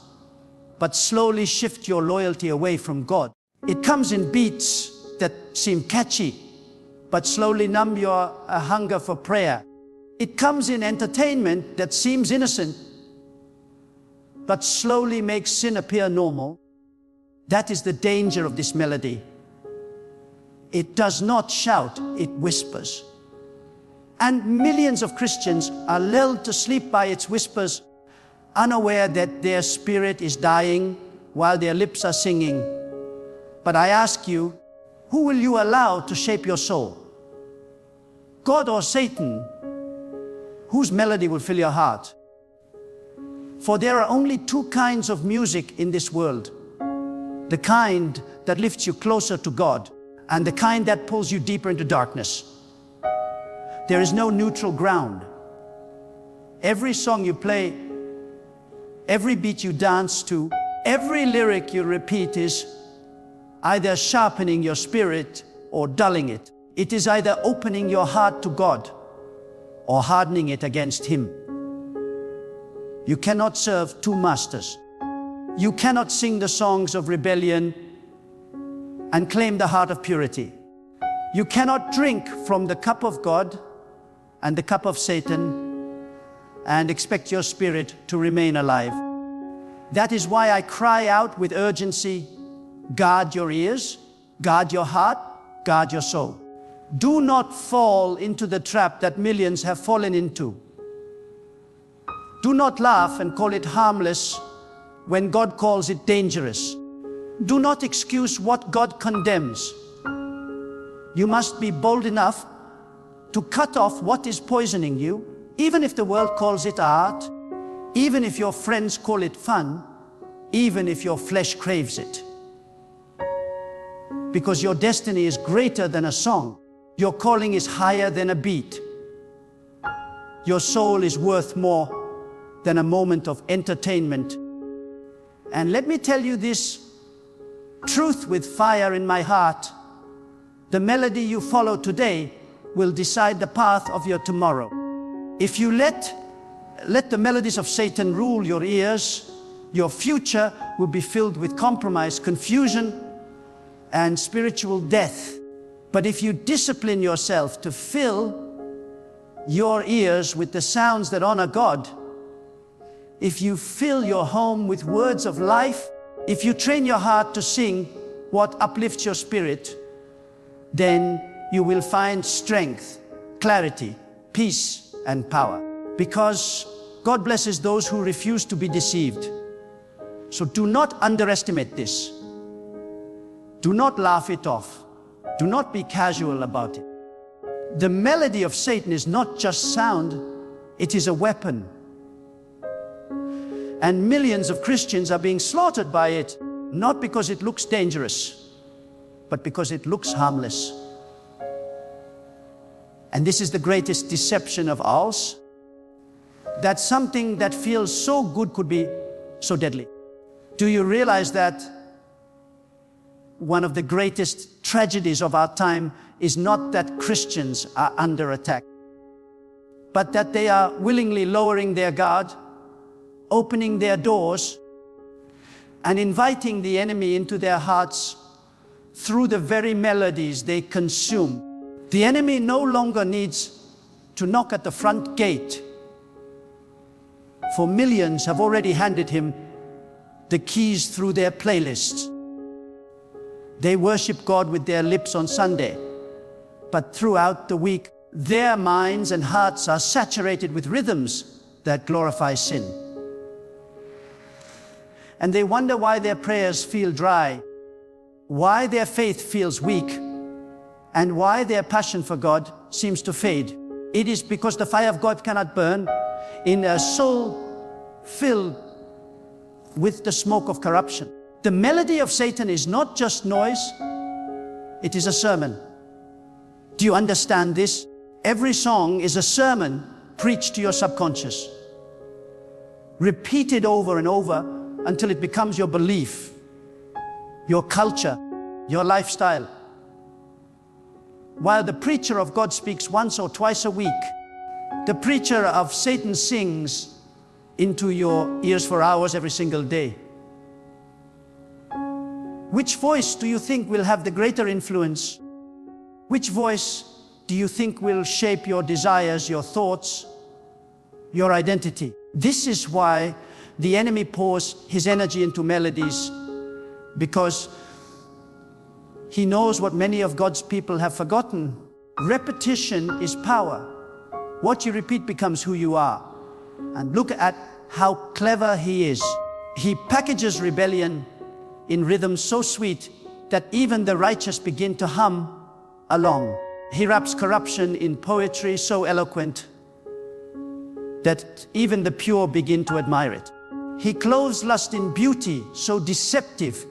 but slowly shift your loyalty away from God. It comes in beats that seem catchy, but slowly numb your hunger for prayer. It comes in entertainment that seems innocent, but slowly makes sin appear normal. That is the danger of this melody. It does not shout, it whispers. And millions of Christians are lulled to sleep by its whispers, unaware that their spirit is dying while their lips are singing. But I ask you, who will you allow to shape your soul? God or Satan? Whose melody will fill your heart? For there are only two kinds of music in this world. The kind that lifts you closer to God, and the kind that pulls you deeper into darkness. There is no neutral ground. Every song you play, every beat you dance to, every lyric you repeat is either sharpening your spirit or dulling it. It is either opening your heart to God or hardening it against Him. You cannot serve two masters. You cannot sing the songs of rebellion and claim the heart of purity. You cannot drink from the cup of God and the cup of Satan and expect your spirit to remain alive. That is why I cry out with urgency, guard your ears, guard your heart, guard your soul. Do not fall into the trap that millions have fallen into. Do not laugh and call it harmless when God calls it dangerous. Do not excuse what God condemns. You must be bold enough to cut off what is poisoning you, even if the world calls it art, even if your friends call it fun, even if your flesh craves it. Because your destiny is greater than a song. Your calling is higher than a beat. Your soul is worth more than a moment of entertainment. And let me tell you this truth with fire in my heart. The melody you follow today will decide the path of your tomorrow. If you let the melodies of Satan rule your ears, your future will be filled with compromise, confusion, and spiritual death. But if you discipline yourself to fill your ears with the sounds that honor God, if you fill your home with words of life, if you train your heart to sing what uplifts your spirit, then you will find strength, clarity, peace, and power. Because God blesses those who refuse to be deceived. So do not underestimate this. Do not laugh it off. Do not be casual about it. The melody of Satan is not just sound, it is a weapon. And millions of Christians are being slaughtered by it, not because it looks dangerous, but because it looks harmless. And this is the greatest deception of ours, that something that feels so good could be so deadly. Do you realize that one of the greatest tragedies of our time is not that Christians are under attack, but that they are willingly lowering their guard, opening their doors, and inviting the enemy into their hearts through the very melodies they consume. The enemy no longer needs to knock at the front gate, for millions have already handed him the keys through their playlists. They worship God with their lips on Sunday, but throughout the week, their minds and hearts are saturated with rhythms that glorify sin. And they wonder why their prayers feel dry, why their faith feels weak, and why their passion for God seems to fade. It is because the fire of God cannot burn in a soul filled with the smoke of corruption. The melody of Satan is not just noise, it is a sermon. Do you understand this? Every song is a sermon preached to your subconscious, repeated over and over until it becomes your belief, your culture, your lifestyle. While the preacher of God speaks once or twice a week, The preacher of Satan sings into your ears for hours every single day. Which voice do you think will have the greater influence? Which voice do you think will shape your desires, your thoughts, your identity? This is why the enemy pours his energy into melodies, because he knows what many of God's people have forgotten. Repetition is power. What you repeat becomes who you are. And look at how clever he is. He packages rebellion in rhythms so sweet that even the righteous begin to hum along. He wraps corruption in poetry so eloquent that even the pure begin to admire it. He clothes lust in beauty so deceptive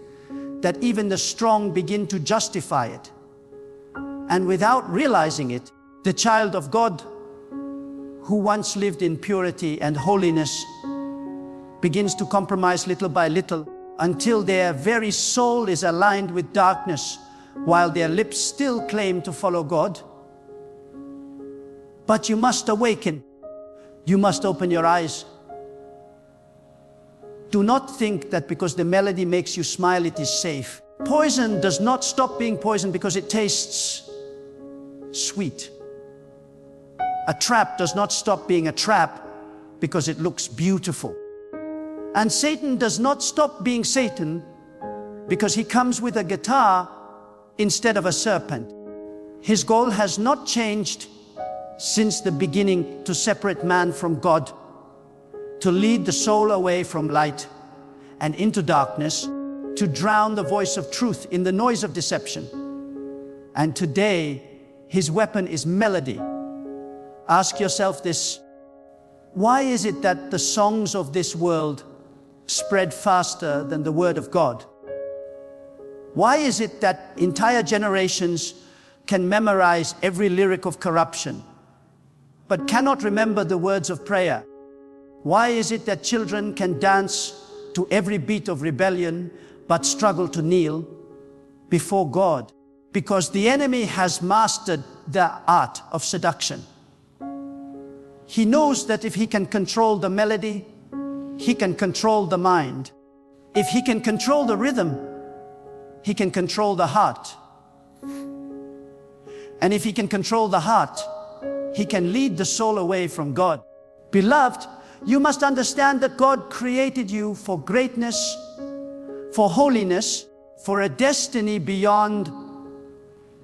that even the strong begin to justify it. And without realizing it, the child of God, who once lived in purity and holiness, begins to compromise little by little until their very soul is aligned with darkness, while their lips still claim to follow God. But you must awaken. You must open your eyes. Do not think that because the melody makes you smile, it is safe. Poison does not stop being poison because it tastes sweet. A trap does not stop being a trap because it looks beautiful. And Satan does not stop being Satan because he comes with a guitar instead of a serpent. His goal has not changed since the beginning: to separate man from God, to lead the soul away from light and into darkness, to drown the voice of truth in the noise of deception. And today, his weapon is melody. Ask yourself this: why is it that the songs of this world spread faster than the word of God? Why is it that entire generations can memorize every lyric of corruption, but cannot remember the words of prayer? Why is it that children can dance to every beat of rebellion, but struggle to kneel before God? Because the enemy has mastered the art of seduction. He knows that if he can control the melody, he can control the mind. If he can control the rhythm, he can control the heart. And if he can control the heart, he can lead the soul away from God. Beloved, you must understand that God created you for greatness, for holiness, for a destiny beyond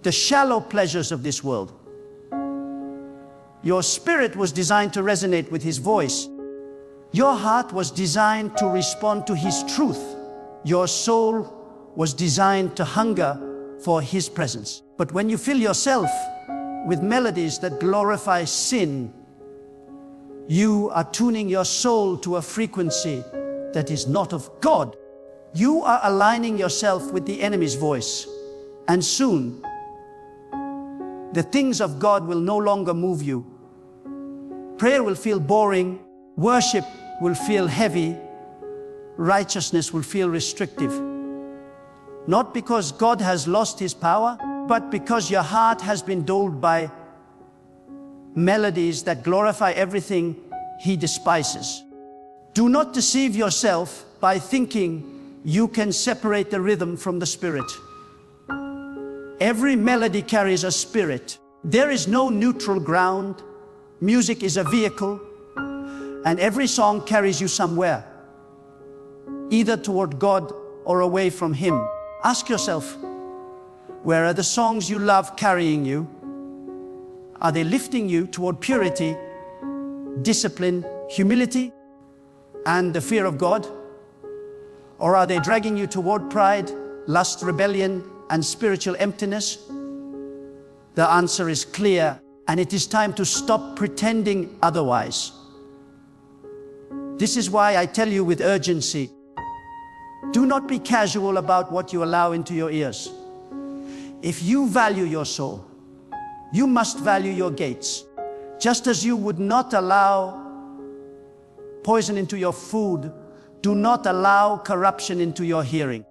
the shallow pleasures of this world. Your spirit was designed to resonate with His voice. Your heart was designed to respond to His truth. Your soul was designed to hunger for His presence. But when you fill yourself with melodies that glorify sin, you are tuning your soul to a frequency that is not of God. You are aligning yourself with the enemy's voice. And soon, the things of God will no longer move you. Prayer will feel boring. Worship will feel heavy. Righteousness will feel restrictive. Not because God has lost His power, but because your heart has been dulled by melodies that glorify everything He despises. Do not deceive yourself by thinking you can separate the rhythm from the spirit. Every melody carries a spirit. There is no neutral ground. Music is a vehicle, and every song carries you somewhere, either toward God or away from Him. Ask yourself, where are the songs you love carrying you? Are they lifting you toward purity, discipline, humility, and the fear of God? Or are they dragging you toward pride, lust, rebellion, and spiritual emptiness? The answer is clear, and it is time to stop pretending otherwise. This is why I tell you with urgency, do not be casual about what you allow into your ears. If you value your soul, you must value your gates. Just as you would not allow poison into your food, do not allow corruption into your hearing.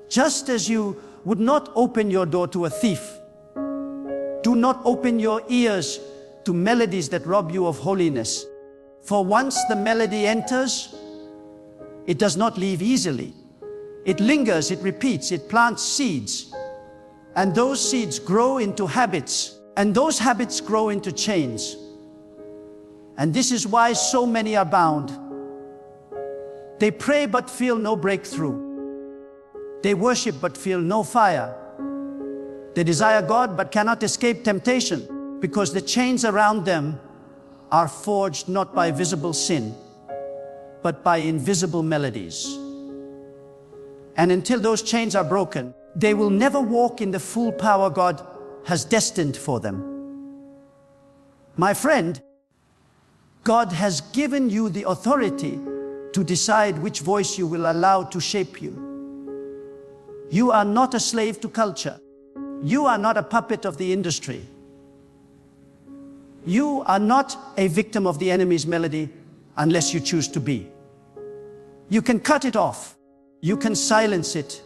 Just as you would not open your door to a thief, do not open your ears to melodies that rob you of holiness. For once the melody enters, it does not leave easily. It lingers, it repeats, it plants seeds. And those seeds grow into habits, and those habits grow into chains. And this is why so many are bound. They pray but feel no breakthrough. They worship but feel no fire. They desire God but cannot escape temptation, because the chains around them are forged not by visible sin, but by invisible melodies. And until those chains are broken, they will never walk in the full power God has destined for them. My friend, God has given you the authority to decide which voice you will allow to shape you. You are not a slave to culture. You are not a puppet of the industry. You are not a victim of the enemy's melody unless you choose to be. You can cut it off. You can silence it.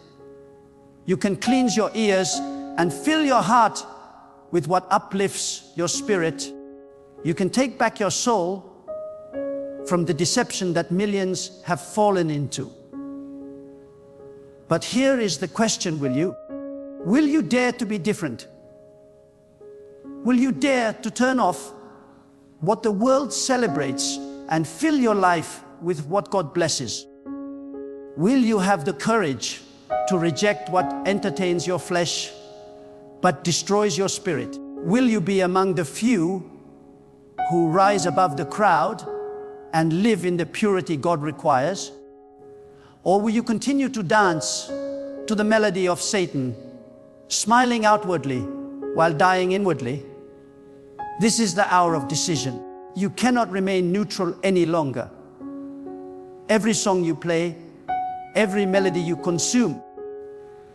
You can cleanse your ears and fill your heart with what uplifts your spirit. You can take back your soul from the deception that millions have fallen into. But here is the question, will you? Will you dare to be different? Will you dare to turn off what the world celebrates and fill your life with what God blesses? Will you have the courage to reject what entertains your flesh but destroys your spirit? Will you be among the few who rise above the crowd and live in the purity God requires? Or will you continue to dance to the melody of Satan, smiling outwardly while dying inwardly? This is the hour of decision. You cannot remain neutral any longer. Every song you play, every melody you consume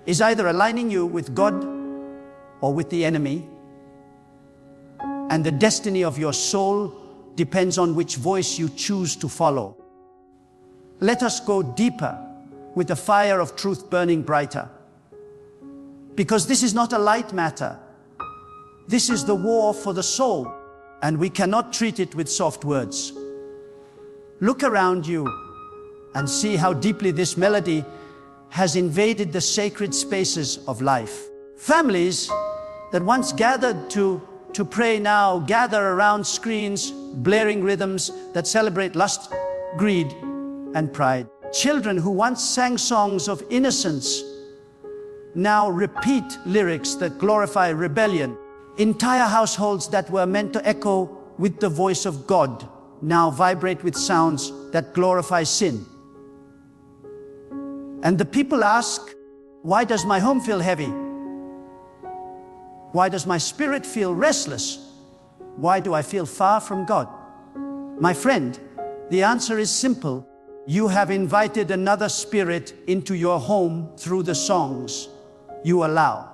is either aligning you with God or with the enemy. And the destiny of your soul depends on which voice you choose to follow. Let us go deeper with the fire of truth burning brighter. Because this is not a light matter. This is the war for the soul, and we cannot treat it with soft words. Look around you and see how deeply this melody has invaded the sacred spaces of life. Families that once gathered to pray now gather around screens, blaring rhythms that celebrate lust, greed, and pride. Children who once sang songs of innocence now repeat lyrics that glorify rebellion. Entire households that were meant to echo with the voice of God now vibrate with sounds that glorify sin. And the people ask, why does my home feel heavy? Why does my spirit feel restless? Why do I feel far from God? My friend, the answer is simple. You have invited another spirit into your home through the songs you allow.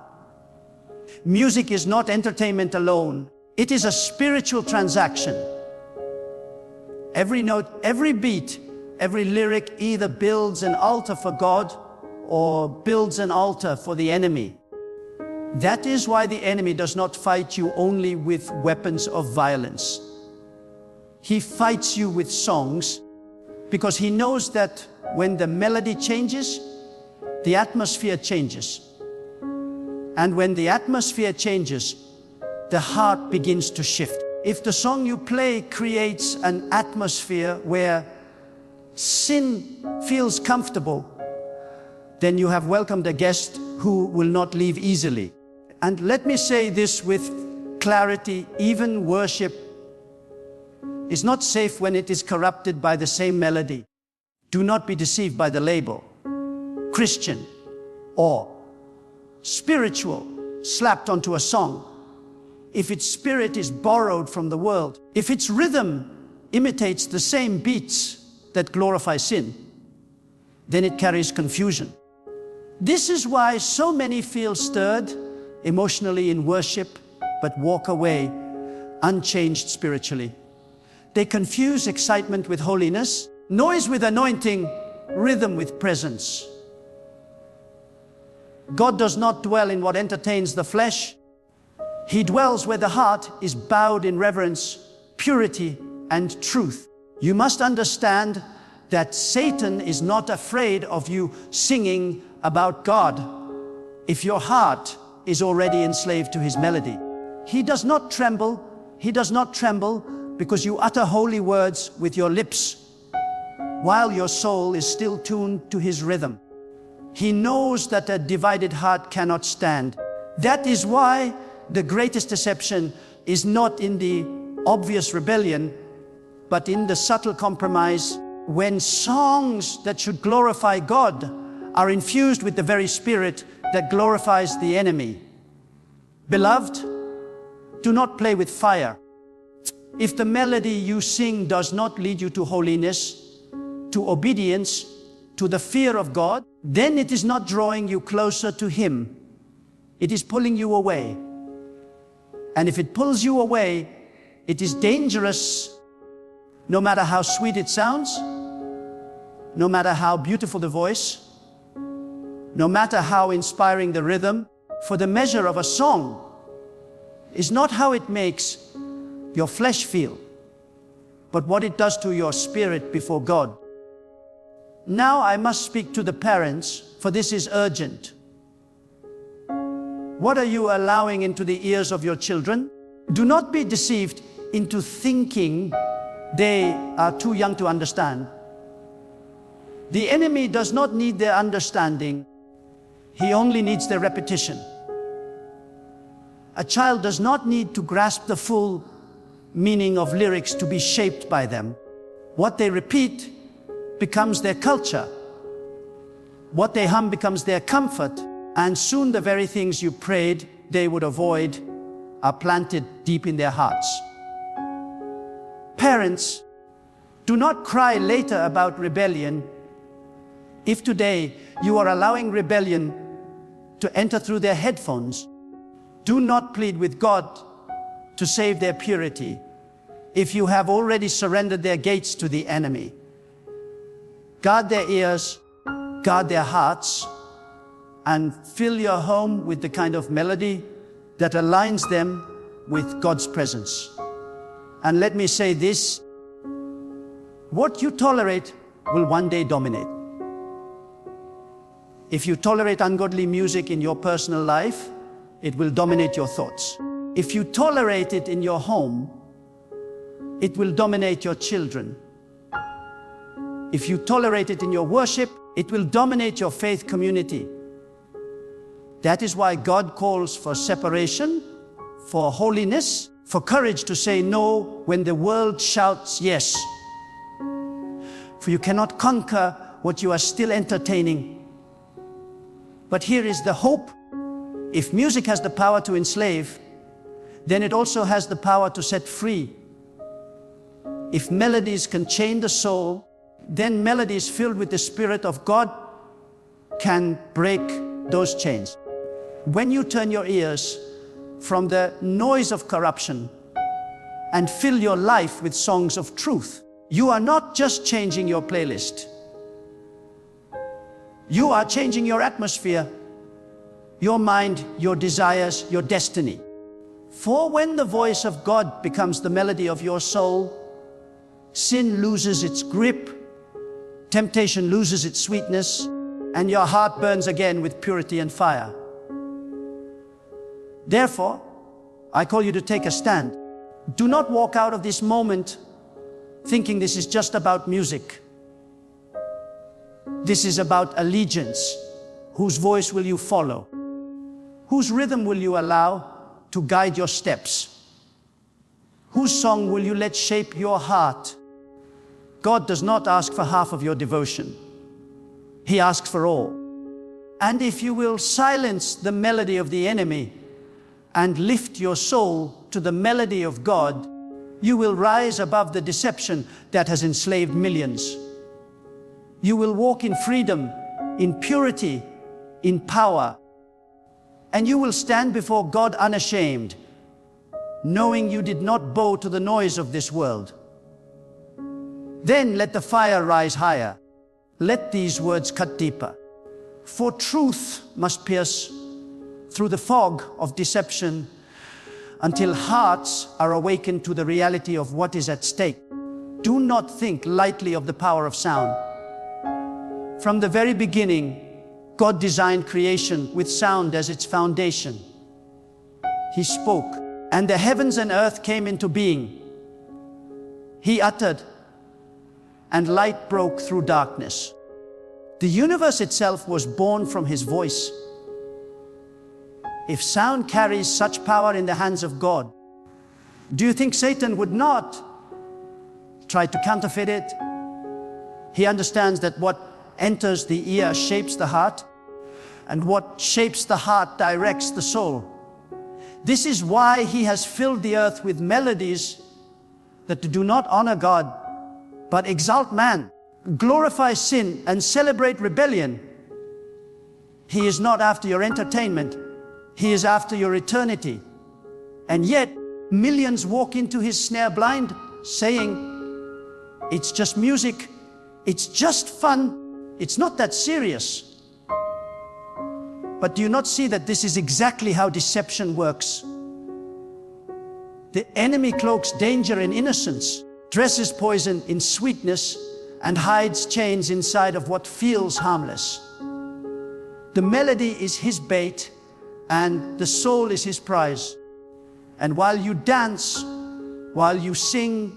Music is not entertainment alone. It is a spiritual transaction. Every note, every beat, every lyric either builds an altar for God or builds an altar for the enemy. That is why the enemy does not fight you only with weapons of violence. He fights you with songs because he knows that when the melody changes, the atmosphere changes. And when the atmosphere changes, the heart begins to shift. If the song you play creates an atmosphere where sin feels comfortable, then you have welcomed a guest who will not leave easily. And let me say this with clarity, even worship is not safe when it is corrupted by the same melody. Do not be deceived by the label Christian or spiritual slapped onto a song. If its spirit is borrowed from the world, if its rhythm imitates the same beats that glorify sin, then it carries confusion. This is why so many feel stirred emotionally in worship, but walk away unchanged spiritually. They confuse excitement with holiness, noise with anointing, rhythm with presence. God does not dwell in what entertains the flesh. He dwells where the heart is bowed in reverence, purity, and truth. You must understand that Satan is not afraid of you singing about God if your heart is already enslaved to his melody. He does not tremble. He does not tremble because you utter holy words with your lips while your soul is still tuned to his rhythm. He knows that a divided heart cannot stand. That is why the greatest deception is not in the obvious rebellion, but in the subtle compromise when songs that should glorify God are infused with the very spirit that glorifies the enemy. Beloved, do not play with fire. If the melody you sing does not lead you to holiness, to obedience, to the fear of God, then it is not drawing you closer to Him. It is pulling you away. And if it pulls you away, it is dangerous, no matter how sweet it sounds, no matter how beautiful the voice, no matter how inspiring the rhythm, for the measure of a song is not how it makes your flesh feel, but what it does to your spirit before God. Now I must speak to the parents, for this is urgent. What are you allowing into the ears of your children? Do not be deceived into thinking they are too young to understand. The enemy does not need their understanding. He only needs their repetition. A child does not need to grasp the full meaning of lyrics to be shaped by them. What they repeat becomes their culture. What they hum becomes their comfort. And soon the very things you prayed they would avoid are planted deep in their hearts. Parents, do not cry later about rebellion. If today you are allowing rebellion to enter through their headphones, do not plead with God to save their purity if you have already surrendered their gates to the enemy. Guard their ears, guard their hearts, and fill your home with the kind of melody that aligns them with God's presence. And let me say this, what you tolerate will one day dominate. If you tolerate ungodly music in your personal life, it will dominate your thoughts. If you tolerate it in your home, it will dominate your children. If you tolerate it in your worship, it will dominate your faith community. That is why God calls for separation, for holiness, for courage to say no when the world shouts yes. For you cannot conquer what you are still entertaining. But here is the hope. If music has the power to enslave, then it also has the power to set free. If melodies can chain the soul, then melodies filled with the Spirit of God can break those chains. When you turn your ears from the noise of corruption and fill your life with songs of truth, you are not just changing your playlist. You are changing your atmosphere, your mind, your desires, your destiny. For when the voice of God becomes the melody of your soul, sin loses its grip, temptation loses its sweetness, and your heart burns again with purity and fire. Therefore, I call you to take a stand. Do not walk out of this moment thinking this is just about music. This is about allegiance. Whose voice will you follow? Whose rhythm will you allow to guide your steps? Whose song will you let shape your heart? God does not ask for half of your devotion. He asks for all. And if you will silence the melody of the enemy and lift your soul to the melody of God, you will rise above the deception that has enslaved millions. You will walk in freedom, in purity, in power. And you will stand before God unashamed, knowing you did not bow to the noise of this world. Then let the fire rise higher. Let these words cut deeper. For truth must pierce through the fog of deception until hearts are awakened to the reality of what is at stake. Do not think lightly of the power of sound. From the very beginning, God designed creation with sound as its foundation. He spoke, and the heavens and earth came into being. He uttered, and light broke through darkness. The universe itself was born from His voice. If sound carries such power in the hands of God, do you think Satan would not try to counterfeit it? He understands that what enters the ear shapes the heart, and what shapes the heart directs the soul. This is why he has filled the earth with melodies that do not honor God, but exalt man, glorify sin, and celebrate rebellion. He is not after your entertainment. He is after your eternity. And yet, millions walk into his snare blind, saying, "It's just music. It's just fun. It's not that serious." But do you not see that this is exactly how deception works? The enemy cloaks danger in innocence, dresses poison in sweetness, and hides chains inside of what feels harmless. The melody is his bait, and the soul is his prize. And while you dance, while you sing,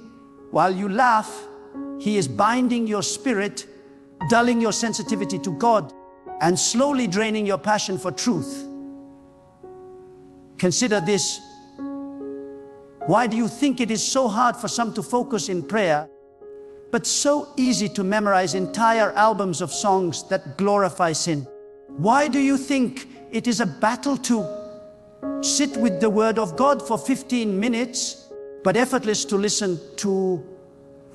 while you laugh, he is binding your spirit, dulling your sensitivity to God, and slowly draining your passion for truth. Consider this. Why do you think it is so hard for some to focus in prayer, but so easy to memorize entire albums of songs that glorify sin? Why do you think it is a battle to sit with the Word of God for 15 minutes, but effortless to listen to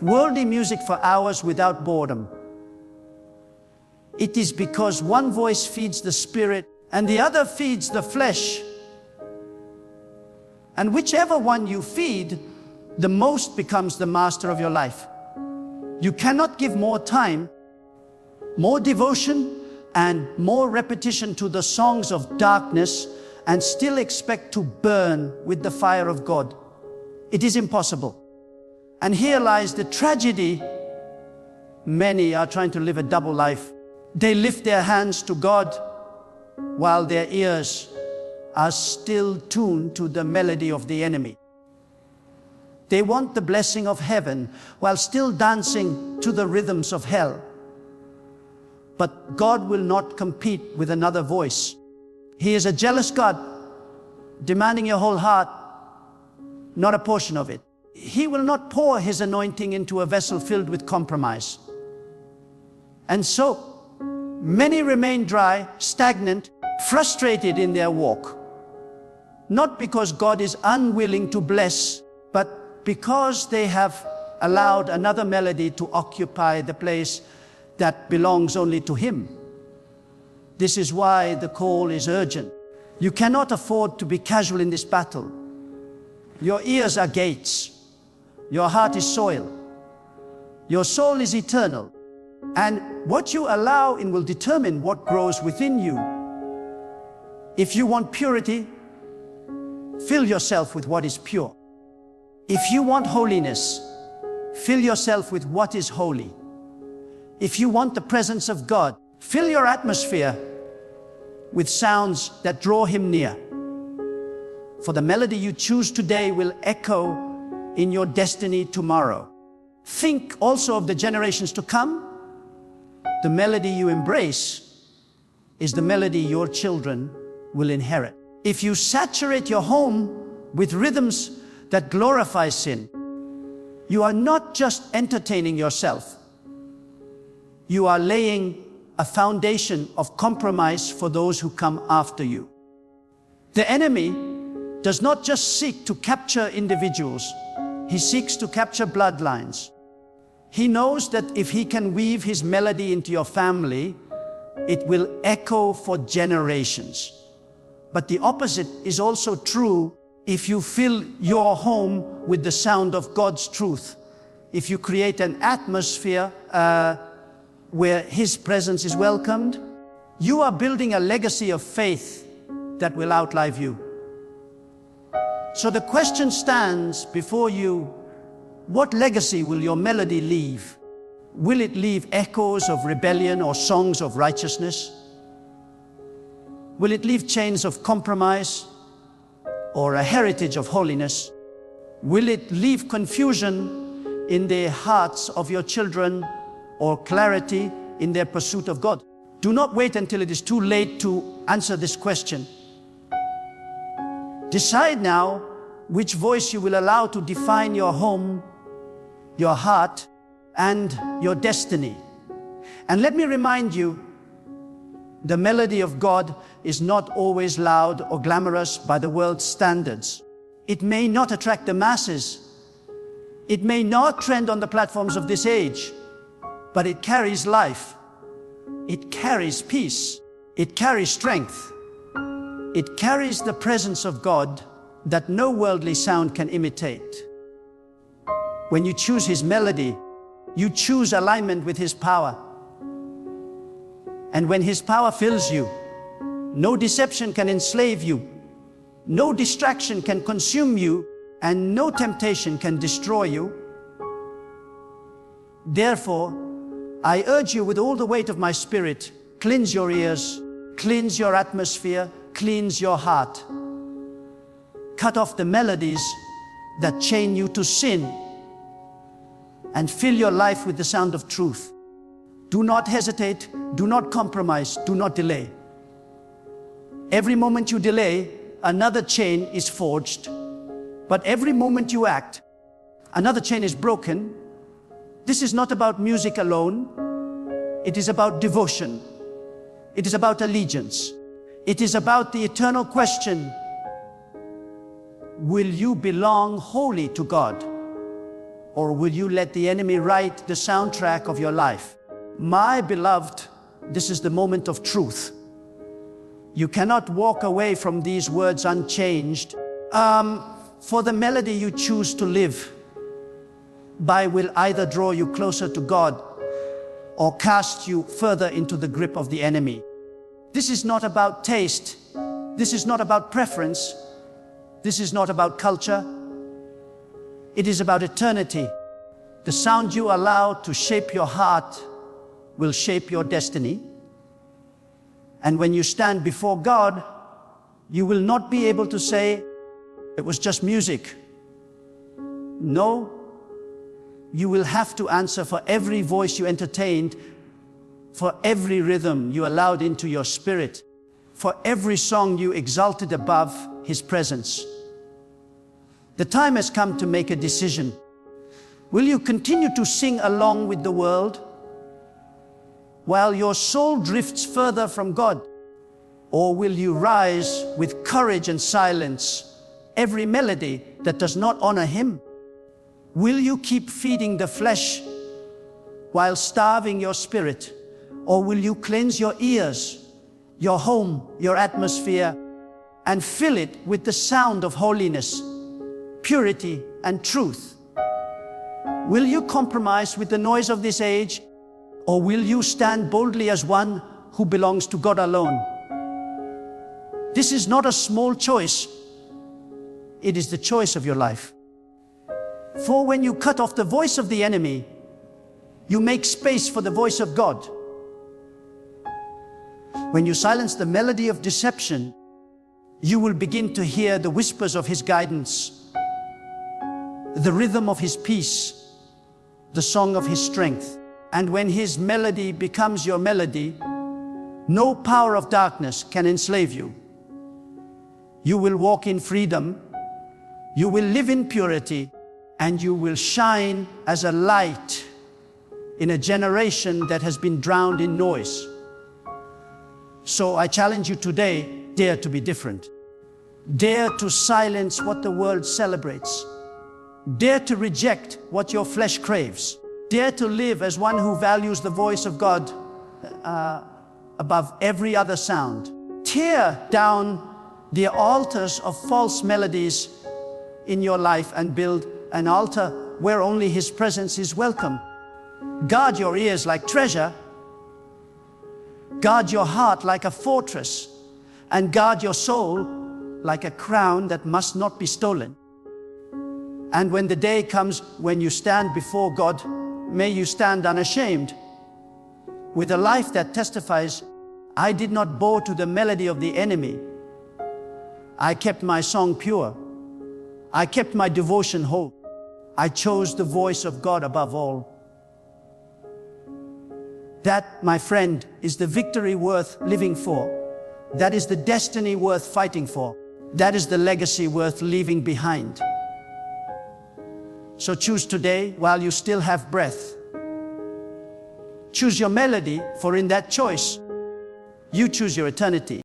worldly music for hours without boredom? It is because one voice feeds the spirit and the other feeds the flesh. And whichever one you feed, the most becomes the master of your life. You cannot give more time, more devotion, and more repetition to the songs of darkness and still expect to burn with the fire of God. It is impossible. And here lies the tragedy. Many are trying to live a double life. They lift their hands to God while their ears are still tuned to the melody of the enemy. They want the blessing of heaven while still dancing to the rhythms of hell. But God will not compete with another voice. He is a jealous God, demanding your whole heart, not a portion of it. He will not pour His anointing into a vessel filled with compromise. And so, many remain dry, stagnant, frustrated in their walk. Not because God is unwilling to bless, but because they have allowed another melody to occupy the place that belongs only to Him. This is why the call is urgent. You cannot afford to be casual in this battle. Your ears are gates. Your heart is soil. Your soul is eternal. And what you allow in will determine what grows within you. If you want purity, fill yourself with what is pure. If you want holiness, fill yourself with what is holy. If you want the presence of God, fill your atmosphere with sounds that draw Him near. For the melody you choose today will echo in your destiny tomorrow. Think also of the generations to come. The melody you embrace is the melody your children will inherit. If you saturate your home with rhythms that glorify sin, you are not just entertaining yourself. You are laying a foundation of compromise for those who come after you. The enemy does not just seek to capture individuals. He seeks to capture bloodlines. He knows that if he can weave his melody into your family, it will echo for generations. But the opposite is also true if you fill your home with the sound of God's truth. If you create an atmosphere where His presence is welcomed, you are building a legacy of faith that will outlive you. So the question stands before you: what legacy will your melody leave? Will it leave echoes of rebellion or songs of righteousness? Will it leave chains of compromise or a heritage of holiness? Will it leave confusion in the hearts of your children or clarity in their pursuit of God? Do not wait until it is too late to answer this question. Decide now which voice you will allow to define your home, your heart, and your destiny. And let me remind you, the melody of God is not always loud or glamorous by the world's standards. It may not attract the masses. It may not trend on the platforms of this age, but it carries life. It carries peace. It carries strength. It carries the presence of God that no worldly sound can imitate. When you choose His melody, you choose alignment with His power. And when His power fills you, no deception can enslave you, no distraction can consume you, and no temptation can destroy you. Therefore, I urge you with all the weight of my spirit, cleanse your ears, cleanse your atmosphere, cleanse your heart. Cut off the melodies that chain you to sin and fill your life with the sound of truth. Do not hesitate, do not compromise, do not delay. Every moment you delay, another chain is forged. But every moment you act, another chain is broken. This is not about music alone. It is about devotion. It is about allegiance. It is about the eternal question: will you belong wholly to God? Or will you let the enemy write the soundtrack of your life? My beloved, this is the moment of truth. You cannot walk away from these words unchanged. For the melody you choose to live by will either draw you closer to God or cast you further into the grip of the enemy. This is not about taste. This is not about preference. This is not about culture. It is about eternity. The sound you allow to shape your heart will shape your destiny. And when you stand before God, you will not be able to say, it was just music. No, you will have to answer for every voice you entertained, for every rhythm you allowed into your spirit, for every song you exalted above His presence. The time has come to make a decision. Will you continue to sing along with the world while your soul drifts further from God? Or will you rise with courage and silence every melody that does not honor Him? Will you keep feeding the flesh while starving your spirit? Or will you cleanse your ears, your home, your atmosphere, and fill it with the sound of holiness, purity, and truth? Will you compromise with the noise of this age? Or will you stand boldly as one who belongs to God alone? This is not a small choice. It is the choice of your life. For when you cut off the voice of the enemy, you make space for the voice of God. When you silence the melody of deception, you will begin to hear the whispers of His guidance, the rhythm of His peace, the song of His strength. And when His melody becomes your melody, no power of darkness can enslave you. You will walk in freedom, you will live in purity, and you will shine as a light in a generation that has been drowned in noise. So I challenge you today, dare to be different. Dare to silence what the world celebrates. Dare to reject what your flesh craves. Dare to live as one who values the voice of God above every other sound. Tear down the altars of false melodies in your life and build an altar where only His presence is welcome. Guard your ears like treasure. Guard your heart like a fortress. And guard your soul like a crown that must not be stolen. And when the day comes when you stand before God, may you stand unashamed, with a life that testifies, I did not bow to the melody of the enemy. I kept my song pure. I kept my devotion whole. I chose the voice of God above all. That, my friend, is the victory worth living for. That is the destiny worth fighting for. That is the legacy worth leaving behind. So choose today while you still have breath. Choose your melody, for in that choice, you choose your eternity.